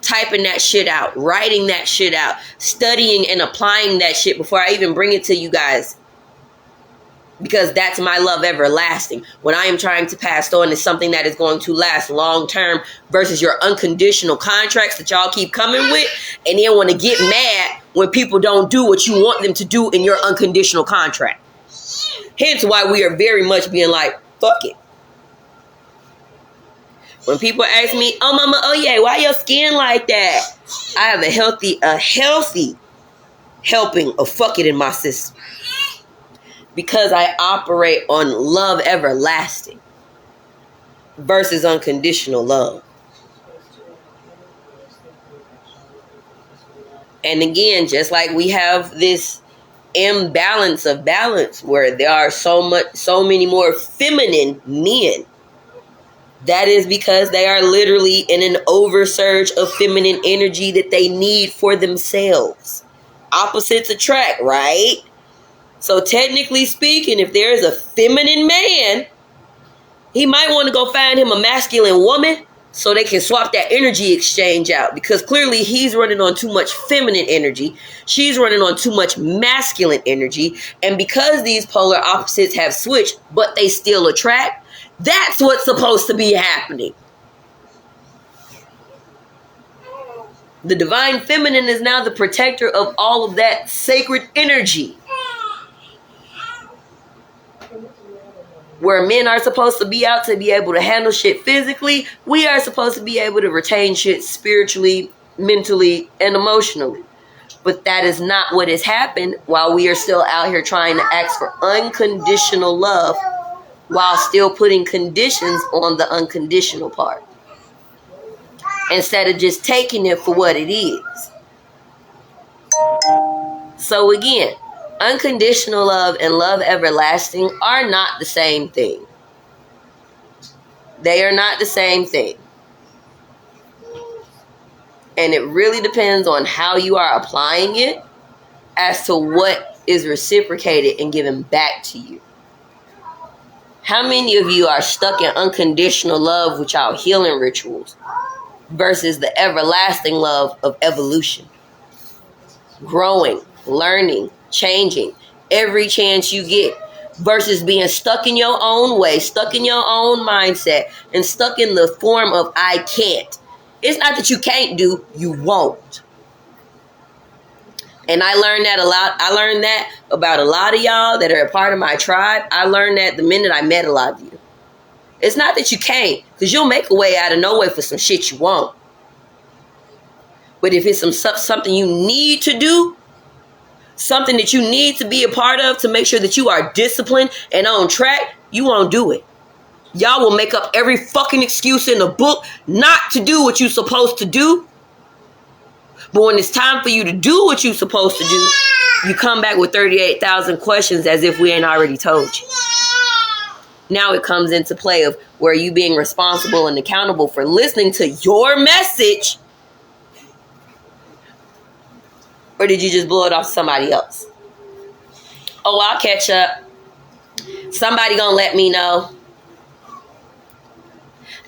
A: typing that shit out, writing that shit out, studying and applying that shit before I even bring it to you guys. Because that's my love everlasting. When I am trying to pass on is something that is going to last long term versus your unconditional contracts that y'all keep coming with, and then want to get mad when people don't do what you want them to do in your unconditional contract. Hence why we are very much being like, fuck it. When people ask me, oh mama, oh yeah, why your skin like that? I have a healthy helping of fuck it in my system. Because I operate on love everlasting versus unconditional love. And again, just like we have this imbalance of balance where there are so many more feminine men, that is because they are literally in an oversurge of feminine energy that they need for themselves. Opposites attract, right? So technically speaking, if there is a feminine man, he might want to go find him a masculine woman so they can swap that energy exchange out, because clearly he's running on too much feminine energy. She's running on too much masculine energy. And because these polar opposites have switched, but they still attract, that's what's supposed to be happening. The divine feminine is now the protector of all of that sacred energy. Where men are supposed to be out to be able to handle shit physically, we are supposed to be able to retain shit spiritually, mentally, and emotionally. But that is not what has happened while we are still out here trying to ask for unconditional love while still putting conditions on the unconditional part. Instead of just taking it for what it is. So again, unconditional love and love everlasting are not the same thing. They are not the same thing. And it really depends on how you are applying it as to what is reciprocated and given back to you. How many of you are stuck in unconditional love with y'all healing rituals versus the everlasting love of evolution? Growing, learning, changing every chance you get versus being stuck in your own way, stuck in your own mindset, and stuck in the form of I can't. It's not that you can't do, you won't. And I learned that a lot. I learned that about a lot of y'all that are a part of my tribe. I learned that the minute I met a lot of you. It's not that you can't, because you'll make a way out of no way for some shit you want. But if it's something you need to do, something that you need to be a part of to make sure that you are disciplined and on track, you won't do it. Y'all will make up every fucking excuse in the book not to do what you're supposed to do. But when it's time for you to do what you're supposed to do, you come back with 38,000 questions as if we ain't already told you. Now it comes into play of where you being responsible and accountable for listening to your message. Or did you just blow it off to somebody else? Oh, I'll catch up. Somebody gonna let me know.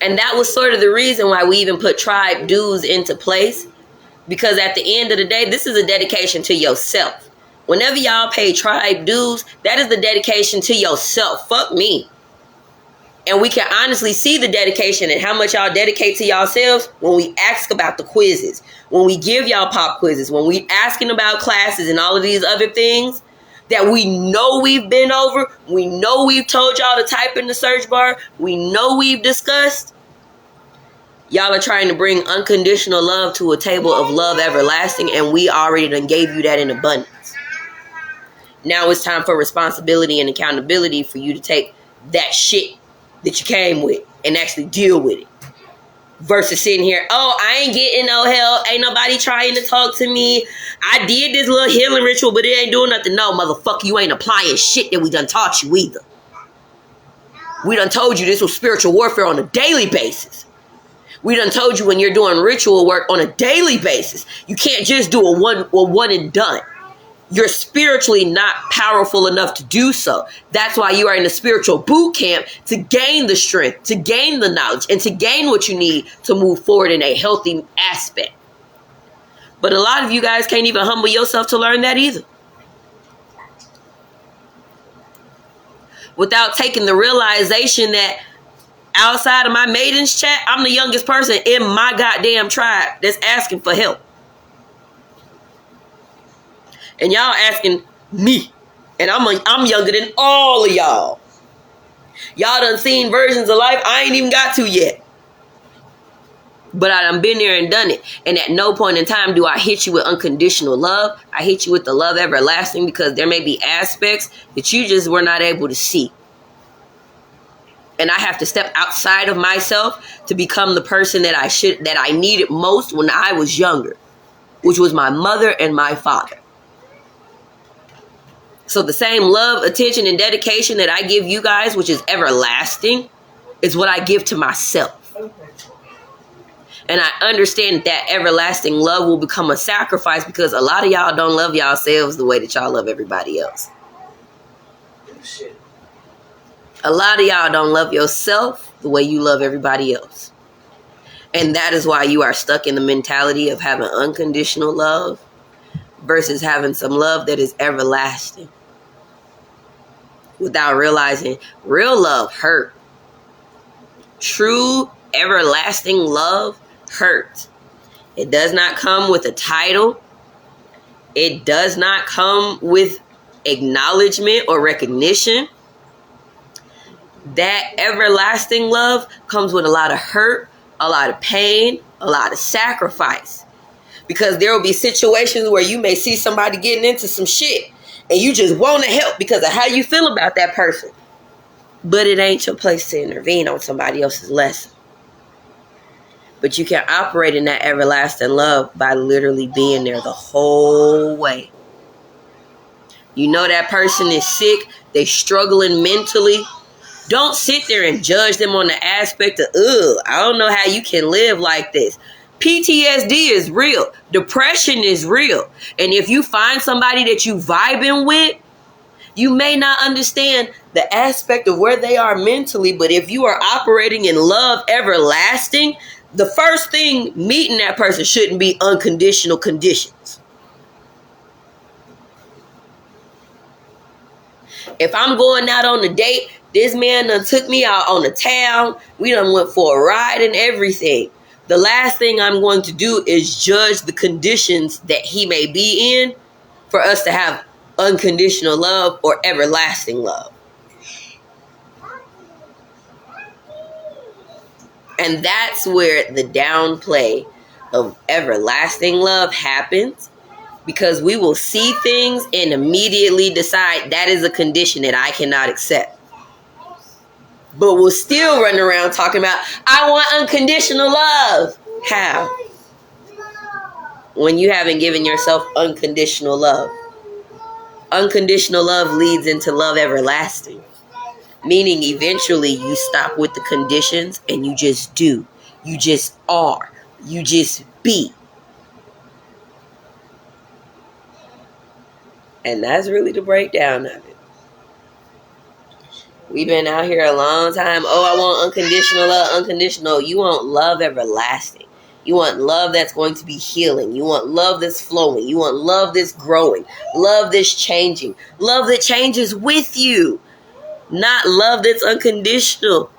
A: And that was sort of the reason why we even put tribe dues into place. Because at the end of the day, this is a dedication to yourself. Whenever y'all pay tribe dues, that is the dedication to yourself. Fuck me. And we can honestly see the dedication and how much y'all dedicate to yourselves when we ask about the quizzes, when we give y'all pop quizzes, when we asking about classes and all of these other things that we know we've been over, we know we've told y'all to type in the search bar, we know we've discussed. Y'all are trying to bring unconditional love to a table of love everlasting, and we already done gave you that in abundance. Now it's time for responsibility and accountability for you to take that shit that you came with and actually deal with it. Versus sitting here, oh, I ain't getting no help. Ain't nobody trying to talk to me. I did this little healing ritual, but it ain't doing nothing. No, motherfucker, you ain't applying shit that we done taught you either. We done told you this was spiritual warfare on a daily basis. We done told you when you're doing ritual work on a daily basis, you can't just do a one and done. You're spiritually not powerful enough to do so. That's why you are in a spiritual boot camp, to gain the strength, to gain the knowledge, and to gain what you need to move forward in a healthy aspect. But a lot of you guys can't even humble yourself to learn that either. Without taking the realization that outside of my maidens chat, I'm the youngest person in my goddamn tribe that's asking for help. And y'all asking me. And I'm younger than all of y'all. Y'all done seen versions of life I ain't even got to yet. But I done been there and done it. And at no point in time do I hit you with unconditional love. I hit you with the love everlasting, because there may be aspects that you just were not able to see. And I have to step outside of myself to become the person that I needed most when I was younger, which was my mother and my father. So the same love, attention, and dedication that I give you guys, which is everlasting, is what I give to myself. And I understand that everlasting love will become a sacrifice, because a lot of y'all don't love yourselves the way that y'all love everybody else. A lot of y'all don't love yourself the way you love everybody else. And that is why you are stuck in the mentality of having unconditional love versus having some love that is everlasting. Without realizing real love hurt. True everlasting love hurts. It does not come with a title. It does not come with acknowledgement or recognition. That everlasting love comes with a lot of hurt, a lot of pain, a lot of sacrifice. Because there will be situations where you may see somebody getting into some shit and you just want to help because of how you feel about that person. But it ain't your place to intervene on somebody else's lesson. But you can operate in that everlasting love by literally being there the whole way. You know that person is sick, they struggling mentally. Don't sit there and judge them on the aspect of, I don't know how you can live like this. PTSD is real. Depression is real. And if you find somebody that you vibing with, you may not understand the aspect of where they are mentally, but if you are operating in love everlasting, the first thing meeting that person shouldn't be unconditional conditions. If I'm going out on a date, this man done took me out on the town, we done went for a ride and everything. The last thing I'm going to do is judge the conditions that he may be in for us to have unconditional love or everlasting love. And that's where the downplay of everlasting love happens, because we will see things and immediately decide that is a condition that I cannot accept. But we'll still run around talking about, I want unconditional love. How? When you haven't given yourself unconditional love. Unconditional love leads into love everlasting. Meaning eventually you stop with the conditions and you just do. You just are. You just be. And that's really the breakdown of it. We've been out here a long time. Oh, I want unconditional love, unconditional. You want love everlasting. You want love that's going to be healing. You want love that's flowing. You want love that's growing. Love that's changing. Love that changes with you. Not love that's unconditional.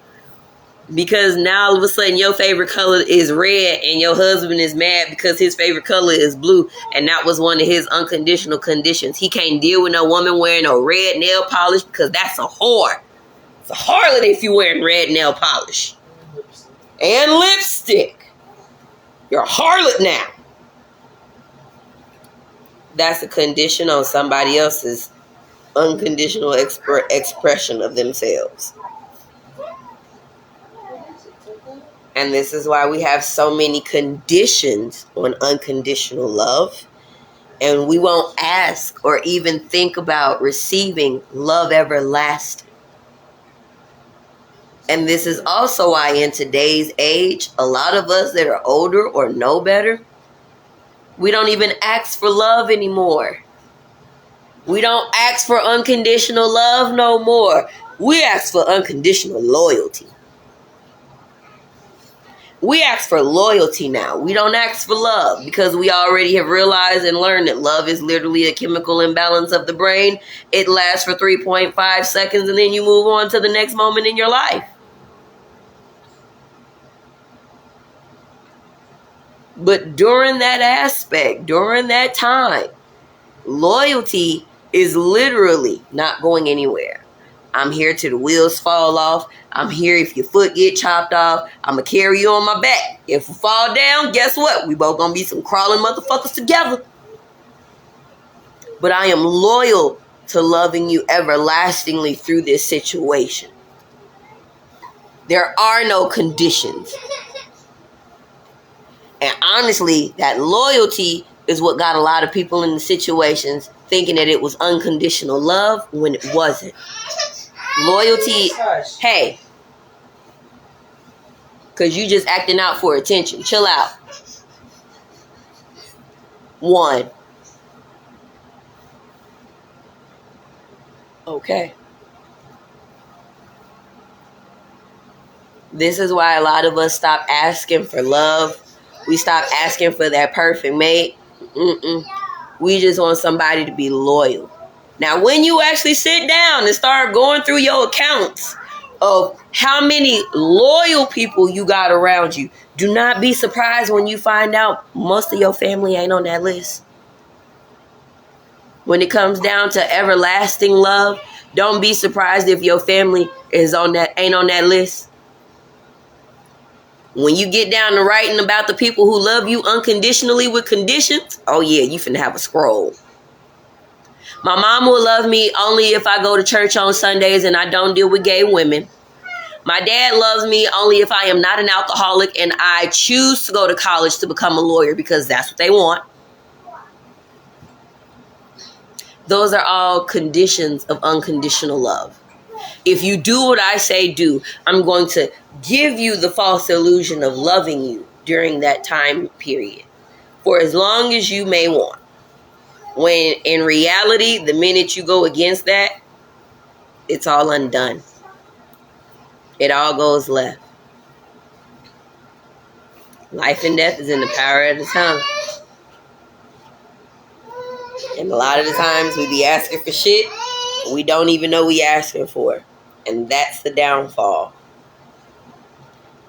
A: Because now all of a sudden your favorite color is red and your husband is mad because his favorite color is blue. And that was one of his unconditional conditions. He can't deal with no woman wearing no red nail polish because that's a whore. It's a harlot if you're wearing red nail polish. And lipstick. You're a harlot now. That's a condition on somebody else's unconditional expression of themselves. And this is why we have so many conditions on unconditional love. And we won't ask or even think about receiving love everlasting. And this is also why in today's age, a lot of us that are older or know better, we don't even ask for love anymore. We don't ask for unconditional love no more. We ask for unconditional loyalty. We ask for loyalty now. We don't ask for love because we already have realized and learned that love is literally a chemical imbalance of the brain. It lasts for 3.5 seconds and then you move on to the next moment in your life. But during that aspect, during that time, loyalty is literally not going anywhere. I'm here till the wheels fall off. I'm here if your foot get chopped off. I'm going to carry you on my back. If we fall down, guess what? We both going to be some crawling motherfuckers together. But I am loyal to loving you everlastingly through this situation. There are no conditions. And honestly, that loyalty is what got a lot of people in the situations thinking that it was unconditional love when it wasn't. Loyalty, hey, because you just acting out for attention. Chill out. 1. Okay. This is why a lot of us stop asking for love. We stop asking for that perfect mate. We just want somebody to be loyal. Now, when you actually sit down and start going through your accounts of how many loyal people you got around you, do not be surprised when you find out most of your family ain't on that list. When it comes down to everlasting love, don't be surprised if your family ain't on that list. When you get down to writing about the people who love you unconditionally with conditions, oh yeah, you finna have a scroll. My mom will love me only if I go to church on Sundays and I don't deal with gay women. My dad loves me only if I am not an alcoholic and I choose to go to college to become a lawyer because that's what they want. Those are all conditions of unconditional love. If you do what I say do, I'm going to give you the false illusion of loving you during that time period for as long as you may want. When in reality, the minute you go against that, it's all undone. It all goes left. Life and death is in the power of the tongue. And a lot of the times we be asking for shit we don't even know we asking for. And that's the downfall.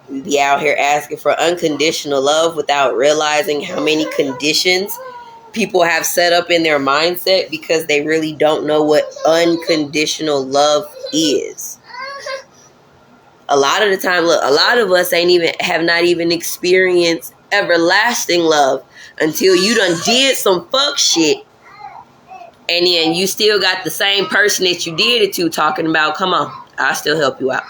A: We be out here asking for unconditional love without realizing how many conditions people have set up in their mindset because they really don't know what unconditional love is. A lot of the time, look, a lot of us have not even experienced everlasting love until you done did some fuck shit. And then you still got the same person that you did it to talking about, come on, I'll still help you out.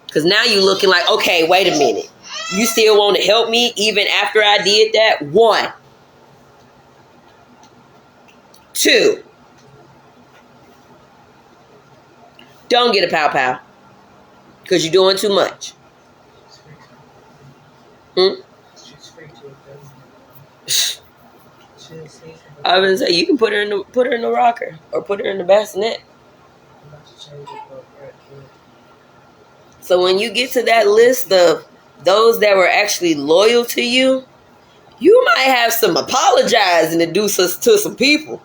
A: Because now you looking like, okay, wait a minute. You still want to help me even after I did that? 1. 2. Don't get a pow-pow. Because you're doing too much. I was gonna say you can put her in the rocker or put her in the bassinet. So when you get to that list of those that were actually loyal to you, you might have some apologizing to do to some people.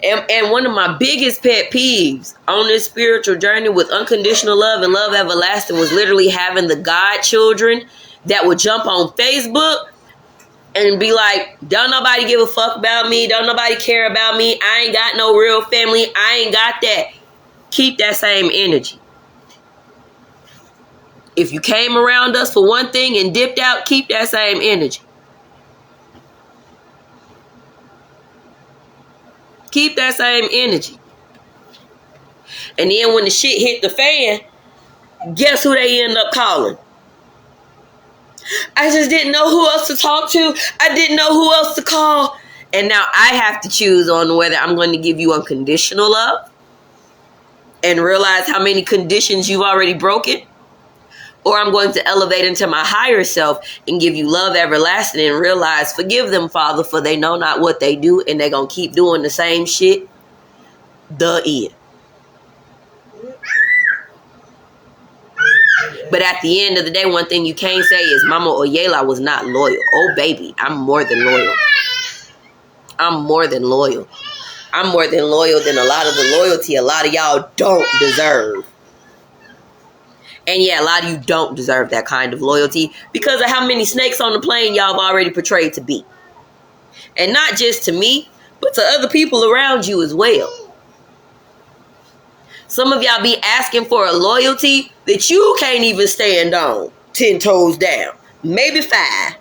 A: And one of my biggest pet peeves on this spiritual journey with unconditional love and love everlasting was literally having the godchildren that would jump on Facebook and be like, don't nobody give a fuck about me. Don't nobody care about me. I ain't got no real family. I ain't got that. Keep that same energy. If you came around us for one thing and dipped out, keep that same energy. Keep that same energy. And then when the shit hit the fan, guess who they end up calling? I just didn't know who else to talk to. I didn't know who else to call. And now I have to choose on whether I'm going to give you unconditional love and realize how many conditions you've already broken, or I'm going to elevate into my higher self and give you love everlasting and realize, forgive them, Father, for they know not what they do, and they're going to keep doing the same shit. The end. But at the end of the day, one thing you can't say is Mama Oyela was not loyal. Oh, baby, I'm more than loyal. I'm more than loyal. I'm more than loyal than a lot of the loyalty a lot of y'all don't deserve. And yeah, a lot of you don't deserve that kind of loyalty because of how many snakes on the plane y'all have already portrayed to be. And not just to me, but to other people around you as well. Some of y'all be asking for a loyalty that you can't even stand on 10 toes down, maybe 5.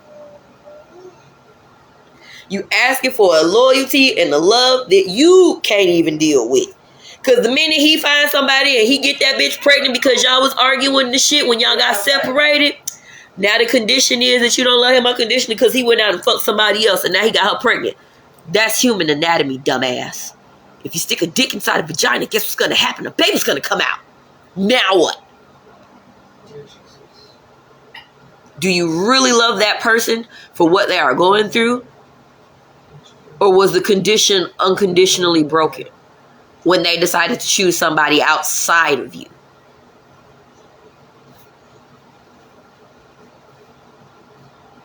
A: You asking for a loyalty and a love that you can't even deal with. Because the minute he finds somebody and he get that bitch pregnant because y'all was arguing the shit when y'all got separated, now the condition is that you don't love him unconditionally because he went out and fucked somebody else and now he got her pregnant. That's human anatomy, dumbass. If you stick a dick inside a vagina, guess what's going to happen? A baby's going to come out. Now what? Do you really love that person for what they are going through? Or was the condition unconditionally broken when they decided to choose somebody outside of you?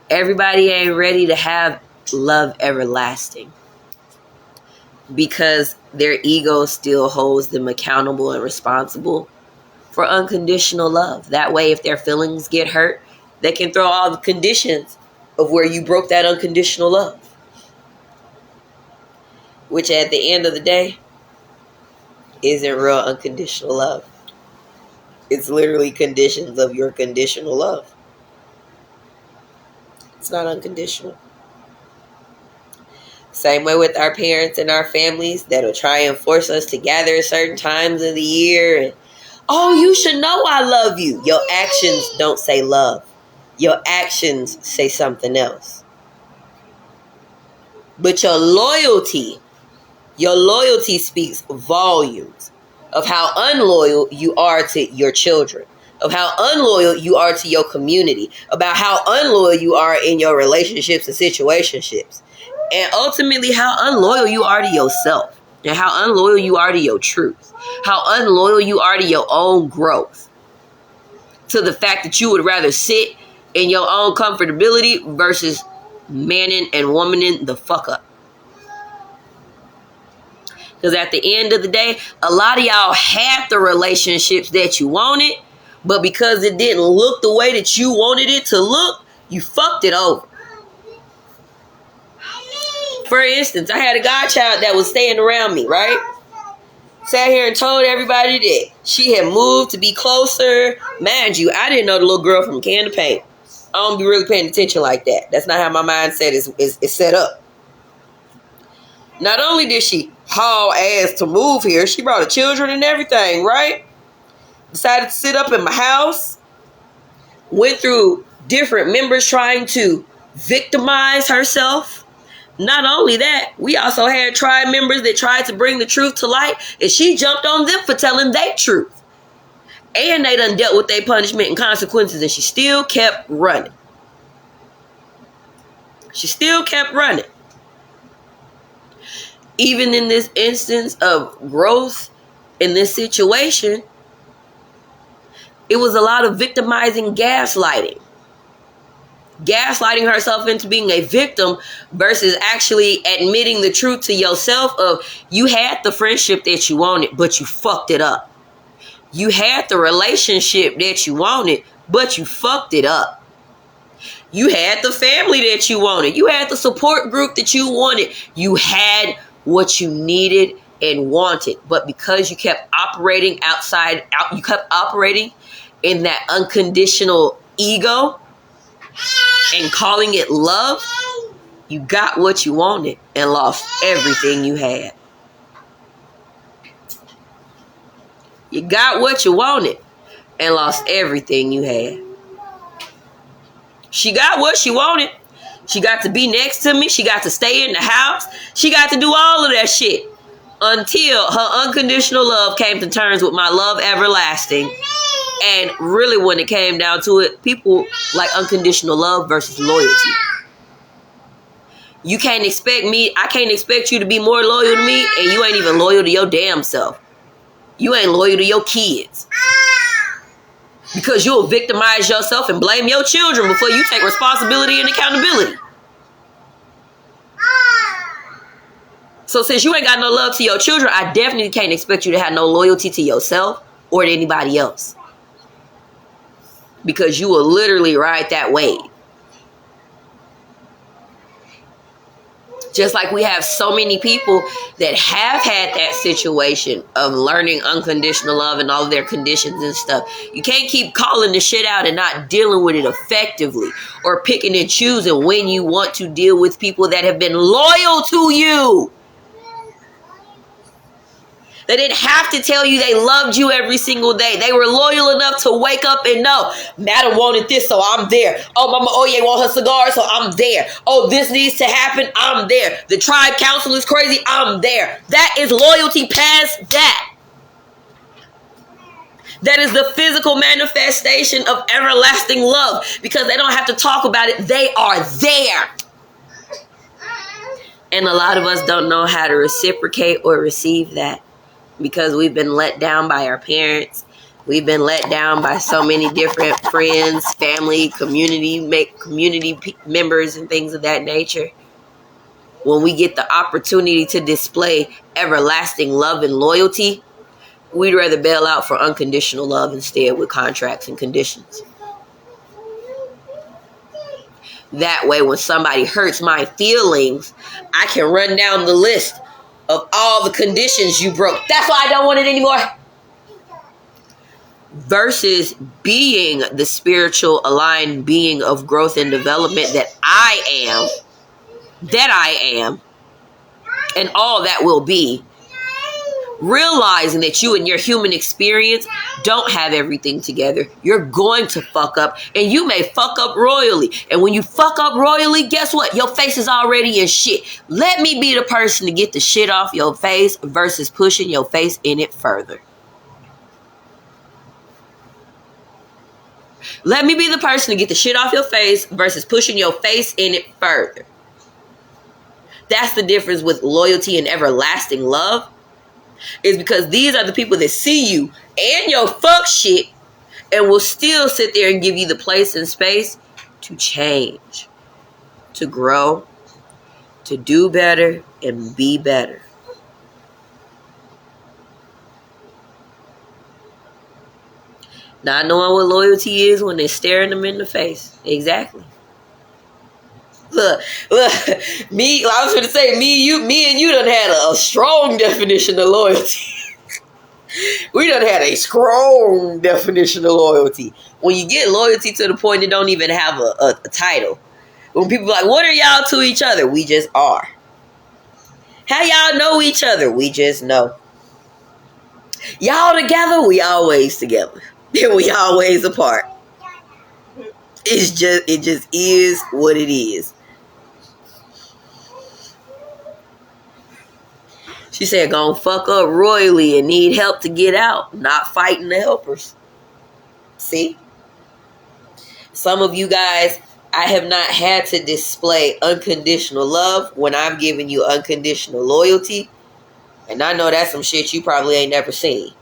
A: Everybody ain't ready to have love everlasting because their ego still holds them accountable and responsible for unconditional love. That way, if their feelings get hurt, they can throw all the conditions of where you broke that unconditional love. Which at the end of the day, isn't real unconditional love. It's literally conditions of your conditional love. It's not unconditional. Same way with our parents and our families that'll try and force us to gather at certain times of the year. And, oh, you should know I love you. Your actions don't say love. Your actions say something else. But your loyalty speaks volumes of how unloyal you are to your children, of how unloyal you are to your community, about how unloyal you are in your relationships and situationships, and ultimately how unloyal you are to yourself, and how unloyal you are to your truth, how unloyal you are to your own growth, to the fact that you would rather sit in your own comfortability versus manning and womaning the fuck up. Because at the end of the day, a lot of y'all had the relationships that you wanted, but because it didn't look the way that you wanted it to look, you fucked it over. For instance, I had a godchild that was staying around me, right? Sat here and told everybody that she had moved to be closer. Mind you, I didn't know the little girl from Can of Paint. I don't be really paying attention like that. That's not how my mindset is set up. Not only did she haul ass to move here, she brought her children and everything, right? Decided to sit up in my house. Went through different members trying to victimize herself. Not only that, we also had tribe members that tried to bring the truth to light, and she jumped on them for telling their truth. And they done dealt with their punishment and consequences, and she still kept running. She still kept running. Even in this instance of growth in this situation, it was a lot of victimizing gaslighting. Gaslighting herself into being a victim versus actually admitting the truth to yourself of you had the friendship that you wanted, but you fucked it up. You had the relationship that you wanted, but you fucked it up. You had the family that you wanted. You had the support group that you wanted. You had what you needed and wanted. But because you kept operating you kept operating in that unconditional ego and calling it love, you got what you wanted and lost everything you had. You got what you wanted and lost everything you had. She got what she wanted. She got to be next to me. She got to stay in the house. She got to do all of that shit until her unconditional love came to terms with my love everlasting. And really, when it came down to it, people like unconditional love versus loyalty. You can't expect me, I can't expect you to be more loyal to me, and you ain't even loyal to your damn self. You ain't loyal to your kids. Because you'll victimize yourself and blame your children before you take responsibility and accountability. So since you ain't got no love to your children, I definitely can't expect you to have no loyalty to yourself or to anybody else. Because you will literally ride that wave. Just like we have so many people that have had that situation of learning unconditional love and all of their conditions and stuff. You can't keep calling the shit out and not dealing with it effectively or picking and choosing when you want to deal with people that have been loyal to you. They didn't have to tell you they loved you every single day. They were loyal enough to wake up and know, Madam wanted this, so I'm there. Oh, Mama Oye want her cigar, so I'm there. Oh, this needs to happen, I'm there. The tribe council is crazy, I'm there. That is loyalty past that. That is the physical manifestation of everlasting love because they don't have to talk about it. They are there. And a lot of us don't know how to reciprocate or receive that. Because we've been let down by our parents. We've been let down by so many different friends, family, community members, and things of that nature. When we get the opportunity to display everlasting love and loyalty, we'd rather bail out for unconditional love instead with contracts and conditions. That way, when somebody hurts my feelings, I can run down the list of all the conditions you broke. That's why I don't want it anymore. Versus being the spiritual aligned being of growth and development that I am, and all that will be. Realizing that you and your human experience don't have everything together. You're going to fuck up, and you may fuck up royally. And when you fuck up royally, guess what? Your face is already in shit. Let me be the person to get the shit off your face versus pushing your face in it further. Let me be the person to get the shit off your face versus pushing your face in it further. That's the difference with loyalty and everlasting love. Is because these are the people that see you and your fuck shit and will still sit there and give you the place and space to change, to grow, to do better, and be better. Not knowing what loyalty is when they're staring them in the face. Exactly. Look, me, I was going to say, me and you done had a strong definition of loyalty. We done had a strong definition of loyalty. When you get loyalty to the point it don't even have a title. When people are like, what are y'all to each other? We just are. How y'all know each other? We just know. Y'all together? We always together. And we always apart. It just is what it is. She said, gonna fuck up royally and need help to get out, not fighting the helpers. See? Some of you guys, I have not had to display unconditional love when I'm giving you unconditional loyalty And I know that's some shit you probably ain't never seen.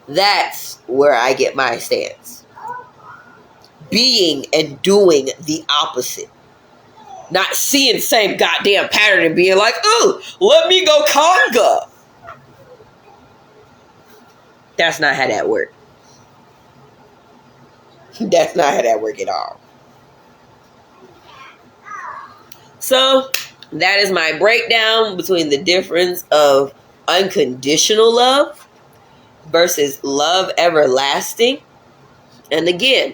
A: That's where I get my stance. Being and doing the opposite. Not seeing the same goddamn pattern and being like, oh, let me go conga. That's not how that works. That's not how that works at all. So, that is my breakdown between the difference of unconditional love versus love everlasting. And again,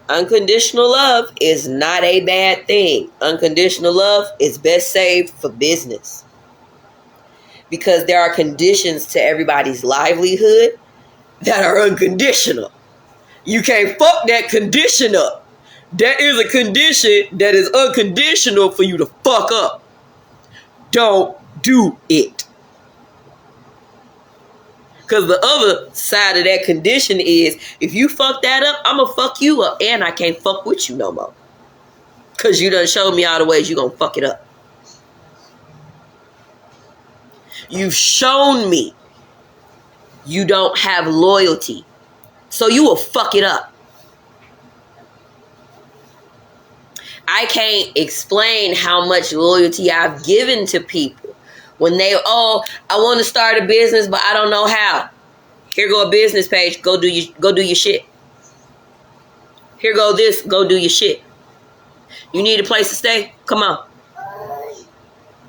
A: unconditional love is not a bad thing. Unconditional love is best saved for business. Because there are conditions to everybody's livelihood that are unconditional. You can't fuck that condition up. That is a condition that is unconditional for you to fuck up. Don't do it. Because the other side of that condition is, if you fuck that up, I'm going to fuck you up. And I can't fuck with you no more. Because you done showed me all the ways you going to fuck it up. You've shown me you don't have loyalty. So you will fuck it up. I can't explain how much loyalty I've given to people. When they, I want to start a business, but I don't know how. Here go a business page. Go do your shit. Here go this. Go do your shit. You need a place to stay? Come on.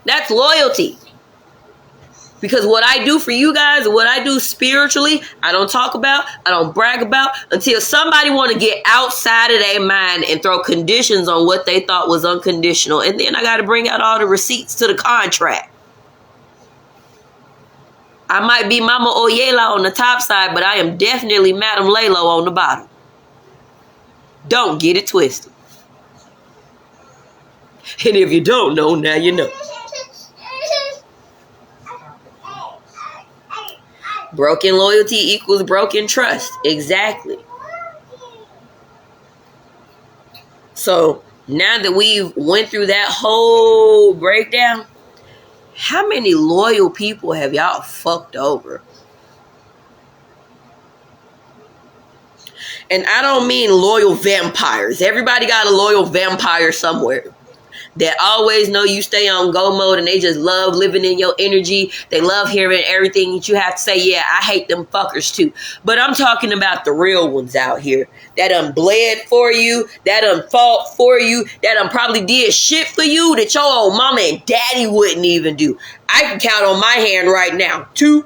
A: That's loyalty. Because what I do for you guys, what I do spiritually, I don't talk about, I don't brag about, until somebody want to get outside of their mind and throw conditions on what they thought was unconditional. And then I got to bring out all the receipts to the contract. I might be Mama Oyela on the top side, but I am definitely Madam Lalo on the bottom. Don't get it twisted. And if you don't know, now you know. Broken loyalty equals broken trust. Exactly. So now that we've went through that whole breakdown, how many loyal people have y'all fucked over? And I don't mean loyal vampires. Everybody got a loyal vampire somewhere that always know you stay on go mode and they just love living in your energy. They love hearing everything that you have to say. Yeah, I hate them fuckers too. But I'm talking about the real ones out here that done bled for you, that done fought for you, that done probably did shit for you that your old mama and daddy wouldn't even do. I can count on my hand right now. 2.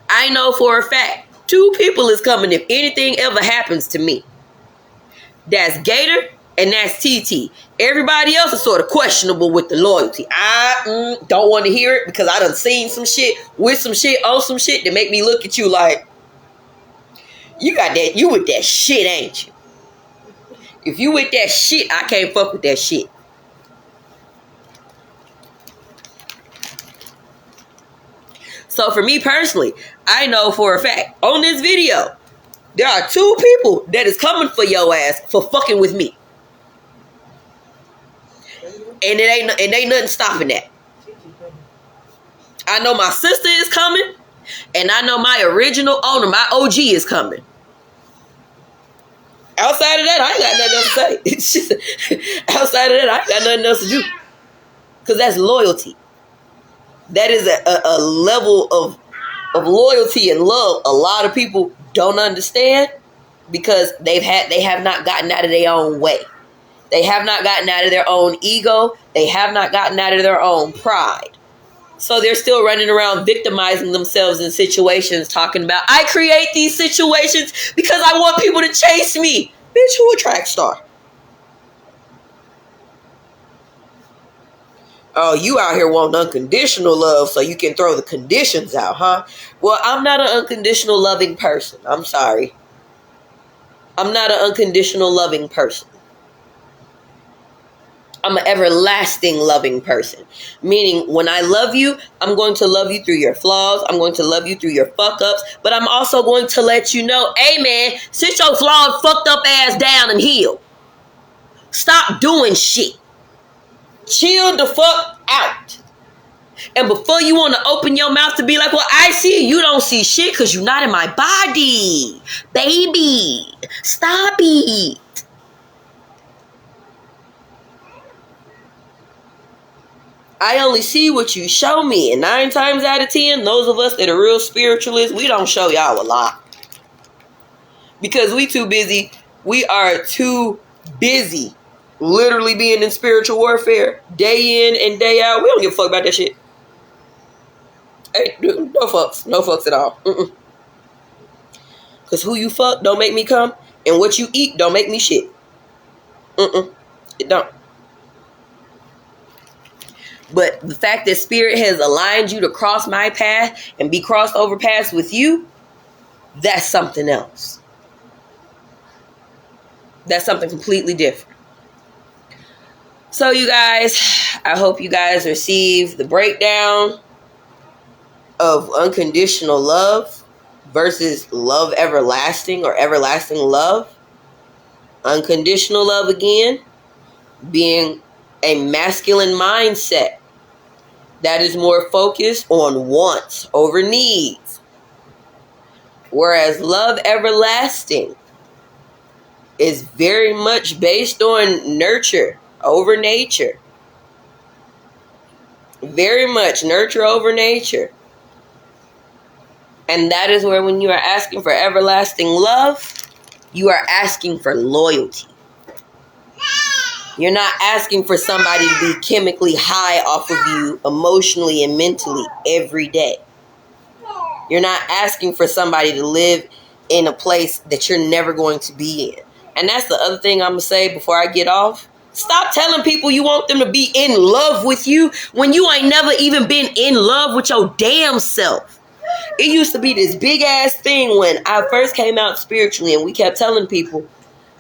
A: I know for a fact 2 people is coming if anything ever happens to me. That's Gator and that's TT. Everybody else is sort of questionable with the loyalty. I don't want to hear it because I done seen some shit with some shit on some shit that make me look at you like, you got that, you with that shit, ain't you? If you with that shit, I can't fuck with that shit. So for me personally, I know for a fact on this video, there are 2 people that is coming for your ass for fucking with me. And it ain't nothing stopping that. I know my sister is coming. And I know my original owner, my OG, is coming. Outside of that, I ain't got nothing else to say. It's just, outside of that, I ain't got nothing else to do. Because that's loyalty. That is a level of loyalty and love a lot of people don't understand because they have not gotten out of their own way. They have not gotten out of their own ego. They have not gotten out of their own pride. So they're still running around victimizing themselves in situations, talking about, I create these situations because I want people to chase me. Bitch, who a track star? Oh, you out here wanting unconditional love so you can throw the conditions out, huh? Well, I'm not an unconditional loving person. I'm sorry. I'm not an unconditional loving person. I'm an everlasting loving person. Meaning, when I love you, I'm going to love you through your flaws. I'm going to love you through your fuck-ups. But I'm also going to let you know, hey, man, sit your flawed, fucked up ass down and heal. Stop doing shit. Chill the fuck out. And before you want to open your mouth to be like, well, I see you don't see shit because you're not in my body. Baby, stop it. I only see what you show me. And 9 times out of 10, those of us that are real spiritualists, we don't show y'all a lot. Because we too busy. We are too busy literally being in spiritual warfare day in and day out. We don't give a fuck about that shit. Hey, no fucks. No fucks at all. Because who you fuck don't make me come. And what you eat don't make me shit. It don't. But the fact that spirit has aligned you to cross my path and be crossed over paths with you, that's something else. That's something completely different. So you guys, I hope you guys receive the breakdown of unconditional love versus love everlasting or everlasting love. Unconditional love, again, being a masculine mindset that is more focused on wants over needs. Whereas love everlasting is very much based on nurture over nature. Very much nurture over nature. And that is where when you are asking for everlasting love, you are asking for loyalty. You're not asking for somebody to be chemically high off of you emotionally and mentally every day. You're not asking for somebody to live in a place that you're never going to be in. And that's the other thing I'm going to say before I get off. Stop telling people you want them to be in love with you when you ain't never even been in love with your damn self. It used to be this big ass thing when I first came out spiritually and we kept telling people,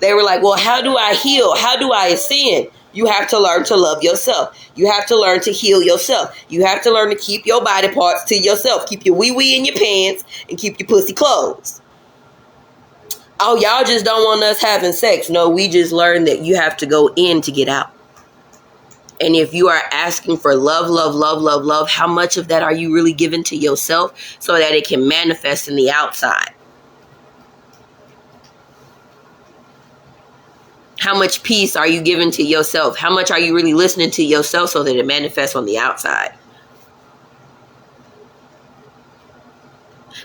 A: they were like, well, how do I heal? How do I ascend? You have to learn to love yourself. You have to learn to heal yourself. You have to learn to keep your body parts to yourself. Keep your wee-wee in your pants and keep your pussy closed. Oh, y'all just don't want us having sex. No, we just learned that you have to go in to get out. And if you are asking for love, love, love, love, love, how much of that are you really giving to yourself so that it can manifest in the outside? How much peace are you giving to yourself? How much are you really listening to yourself so that it manifests on the outside?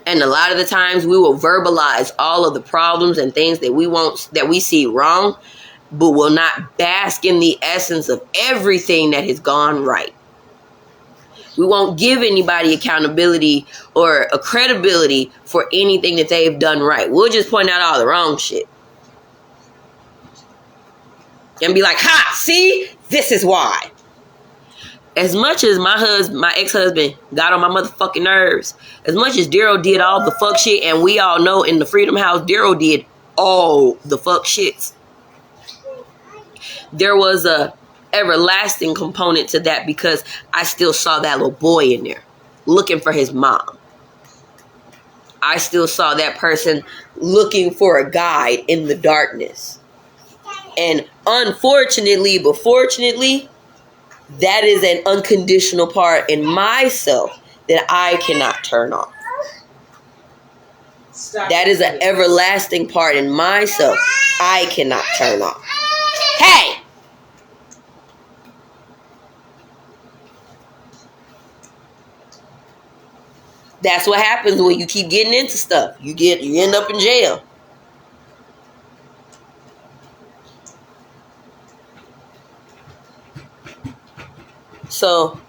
A: And a lot of the times we will verbalize all of the problems and things that we want, that we see wrong, but will not bask in the essence of everything that has gone right. We won't give anybody accountability or a credibility for anything that they've done right. We'll just point out all the wrong shit. And be like, ha, see, this is why. As much as my ex-husband got on my motherfucking nerves, as much as Daryl did all the fuck shit, and we all know in the Freedom House, Daryl did all the fuck shits. There was a everlasting component to that because I still saw that little boy in there looking for his mom. I still saw that person looking for a guide in the darkness. And unfortunately, but fortunately, that is an unconditional part in myself that I cannot turn off. That is an everlasting part in myself I cannot turn off. Hey! That's what happens when you keep getting into stuff. You end up in jail. So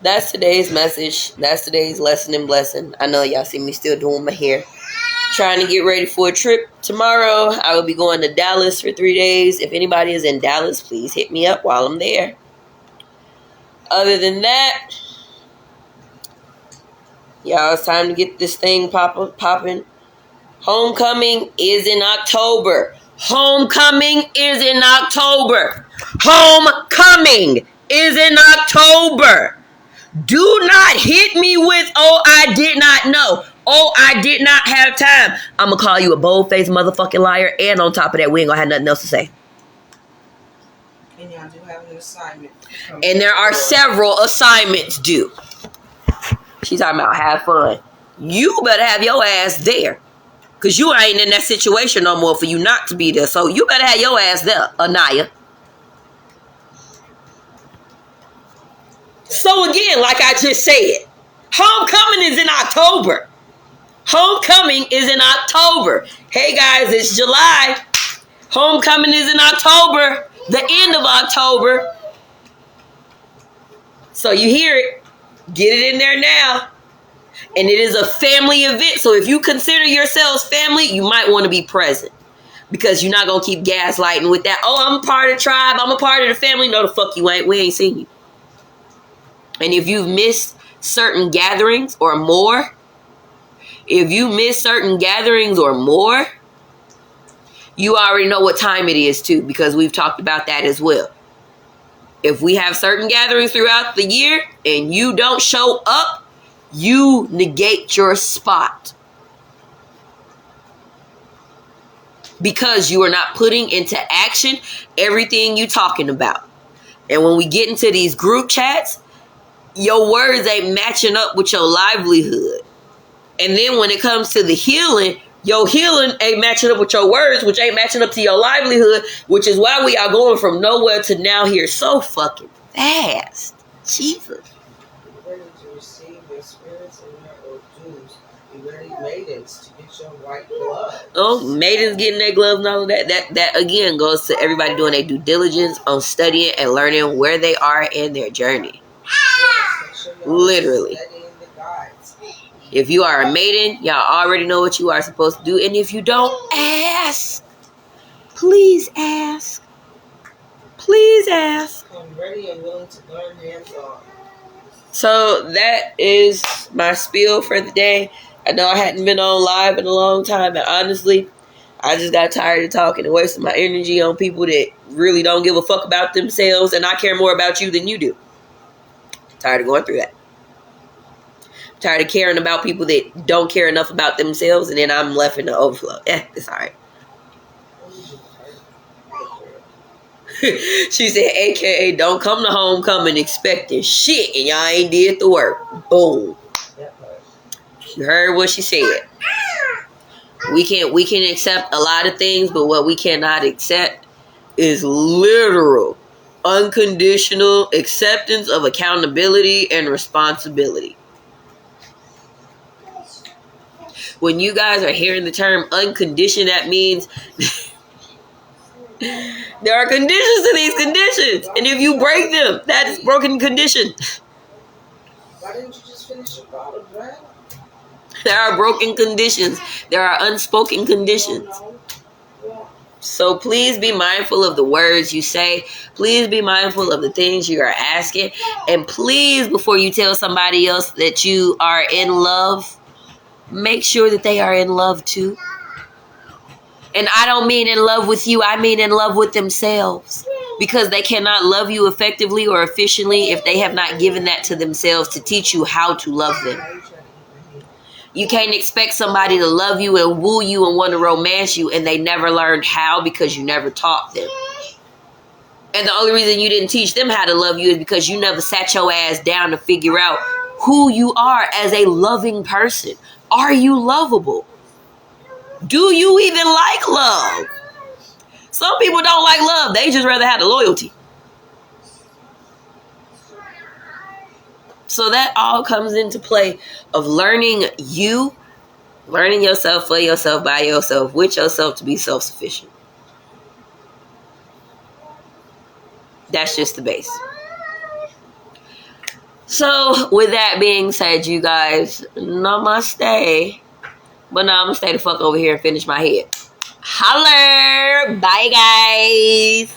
A: that's today's message. That's today's lesson and blessing. I know y'all see me still doing my hair. Trying to get ready for a trip tomorrow. I will be going to Dallas for 3 days. If anybody is in Dallas, please hit me up while I'm there. Other than that, y'all, it's time to get this thing popping. Homecoming is in October. Homecoming is in October. Homecoming is in October. Do not hit me with, oh, I did not know. Oh, I did not have time. I'm going to call you a bold-faced motherfucking liar. And on top of that, we ain't going to have nothing else to say.
B: And y'all do have an assignment.
A: And there are several assignments due. She's talking about have fun. You better have your ass there. Because you ain't in that situation no more for you not to be there. So you better have your ass there, Anaya. So again, like I just said, homecoming is in October. Homecoming is in October. Hey guys, it's July. Homecoming is in October. The end of October. So you hear it. Get it in there now. And it is a family event. So if you consider yourselves family, you might want to be present. Because you're not going to keep gaslighting with that. Oh, I'm a part of the tribe. I'm a part of the family. No, the fuck you ain't. We ain't seen you. And if you've missed certain gatherings or more, you already know what time it is too. Because we've talked about that as well. If we have certain gatherings throughout the year and you don't show up, you negate your spot. Because you are not putting into action everything you're talking about. And when we get into these group chats, your words ain't matching up with your livelihood. And then when it comes to the healing, your healing ain't matching up with your words, which ain't matching up to your livelihood, which is why we are going from nowhere to now here so fucking fast. Jesus.
B: Be ready to receive your spirits and your dues. Be ready, maidens, to get your white gloves.
A: Oh, maidens getting their gloves and all of that. That again goes to everybody doing their due diligence on studying and learning where they are in their journey.
B: Yes,
A: Literally. If you are a maiden, y'all already know what you are supposed to do. And if you don't, ask. Please ask. Please ask.
B: Come ready and willing to learn hands-on.
A: So that is my spiel for the day. I know I hadn't been on live in a long time, and honestly, I just got tired of talking and wasting my energy on people that really don't give a fuck about themselves, and I care more about you than you do. Tired of going through that. Tired of caring about people that don't care enough about themselves, and then I'm left in the overflow. It's all right. She said, AKA, don't come to homecoming expecting shit, and y'all ain't did the work. Boom. You heard what she said. We can accept a lot of things, but what we cannot accept is literal, unconditional acceptance of accountability and responsibility. When you guys are hearing the term unconditioned, that means there are conditions to these conditions. And if you break them, that is broken condition.
B: Why didn't you just finish your bottle, Brad?
A: There are broken conditions. There are unspoken conditions. So please be mindful of the words you say. Please be mindful of the things you are asking. And please, before you tell somebody else that you are in love, make sure that they are in love too. And I don't mean in love with you. I mean in love with themselves. Because they cannot love you effectively or efficiently if they have not given that to themselves to teach you how to love them. You can't expect somebody to love you and woo you and want to romance you and they never learned how because you never taught them. And the only reason you didn't teach them how to love you is because you never sat your ass down to figure out who you are as a loving person. Are you lovable? Do you even like love? Some people don't like love. They just rather have the loyalty. So that all comes into play of learning you, learning yourself for yourself, by yourself, with yourself to be self-sufficient. That's just the base. So with that being said, you guys, namaste. But now I'm going to stay the fuck over here and finish my head. Holler. Bye, guys.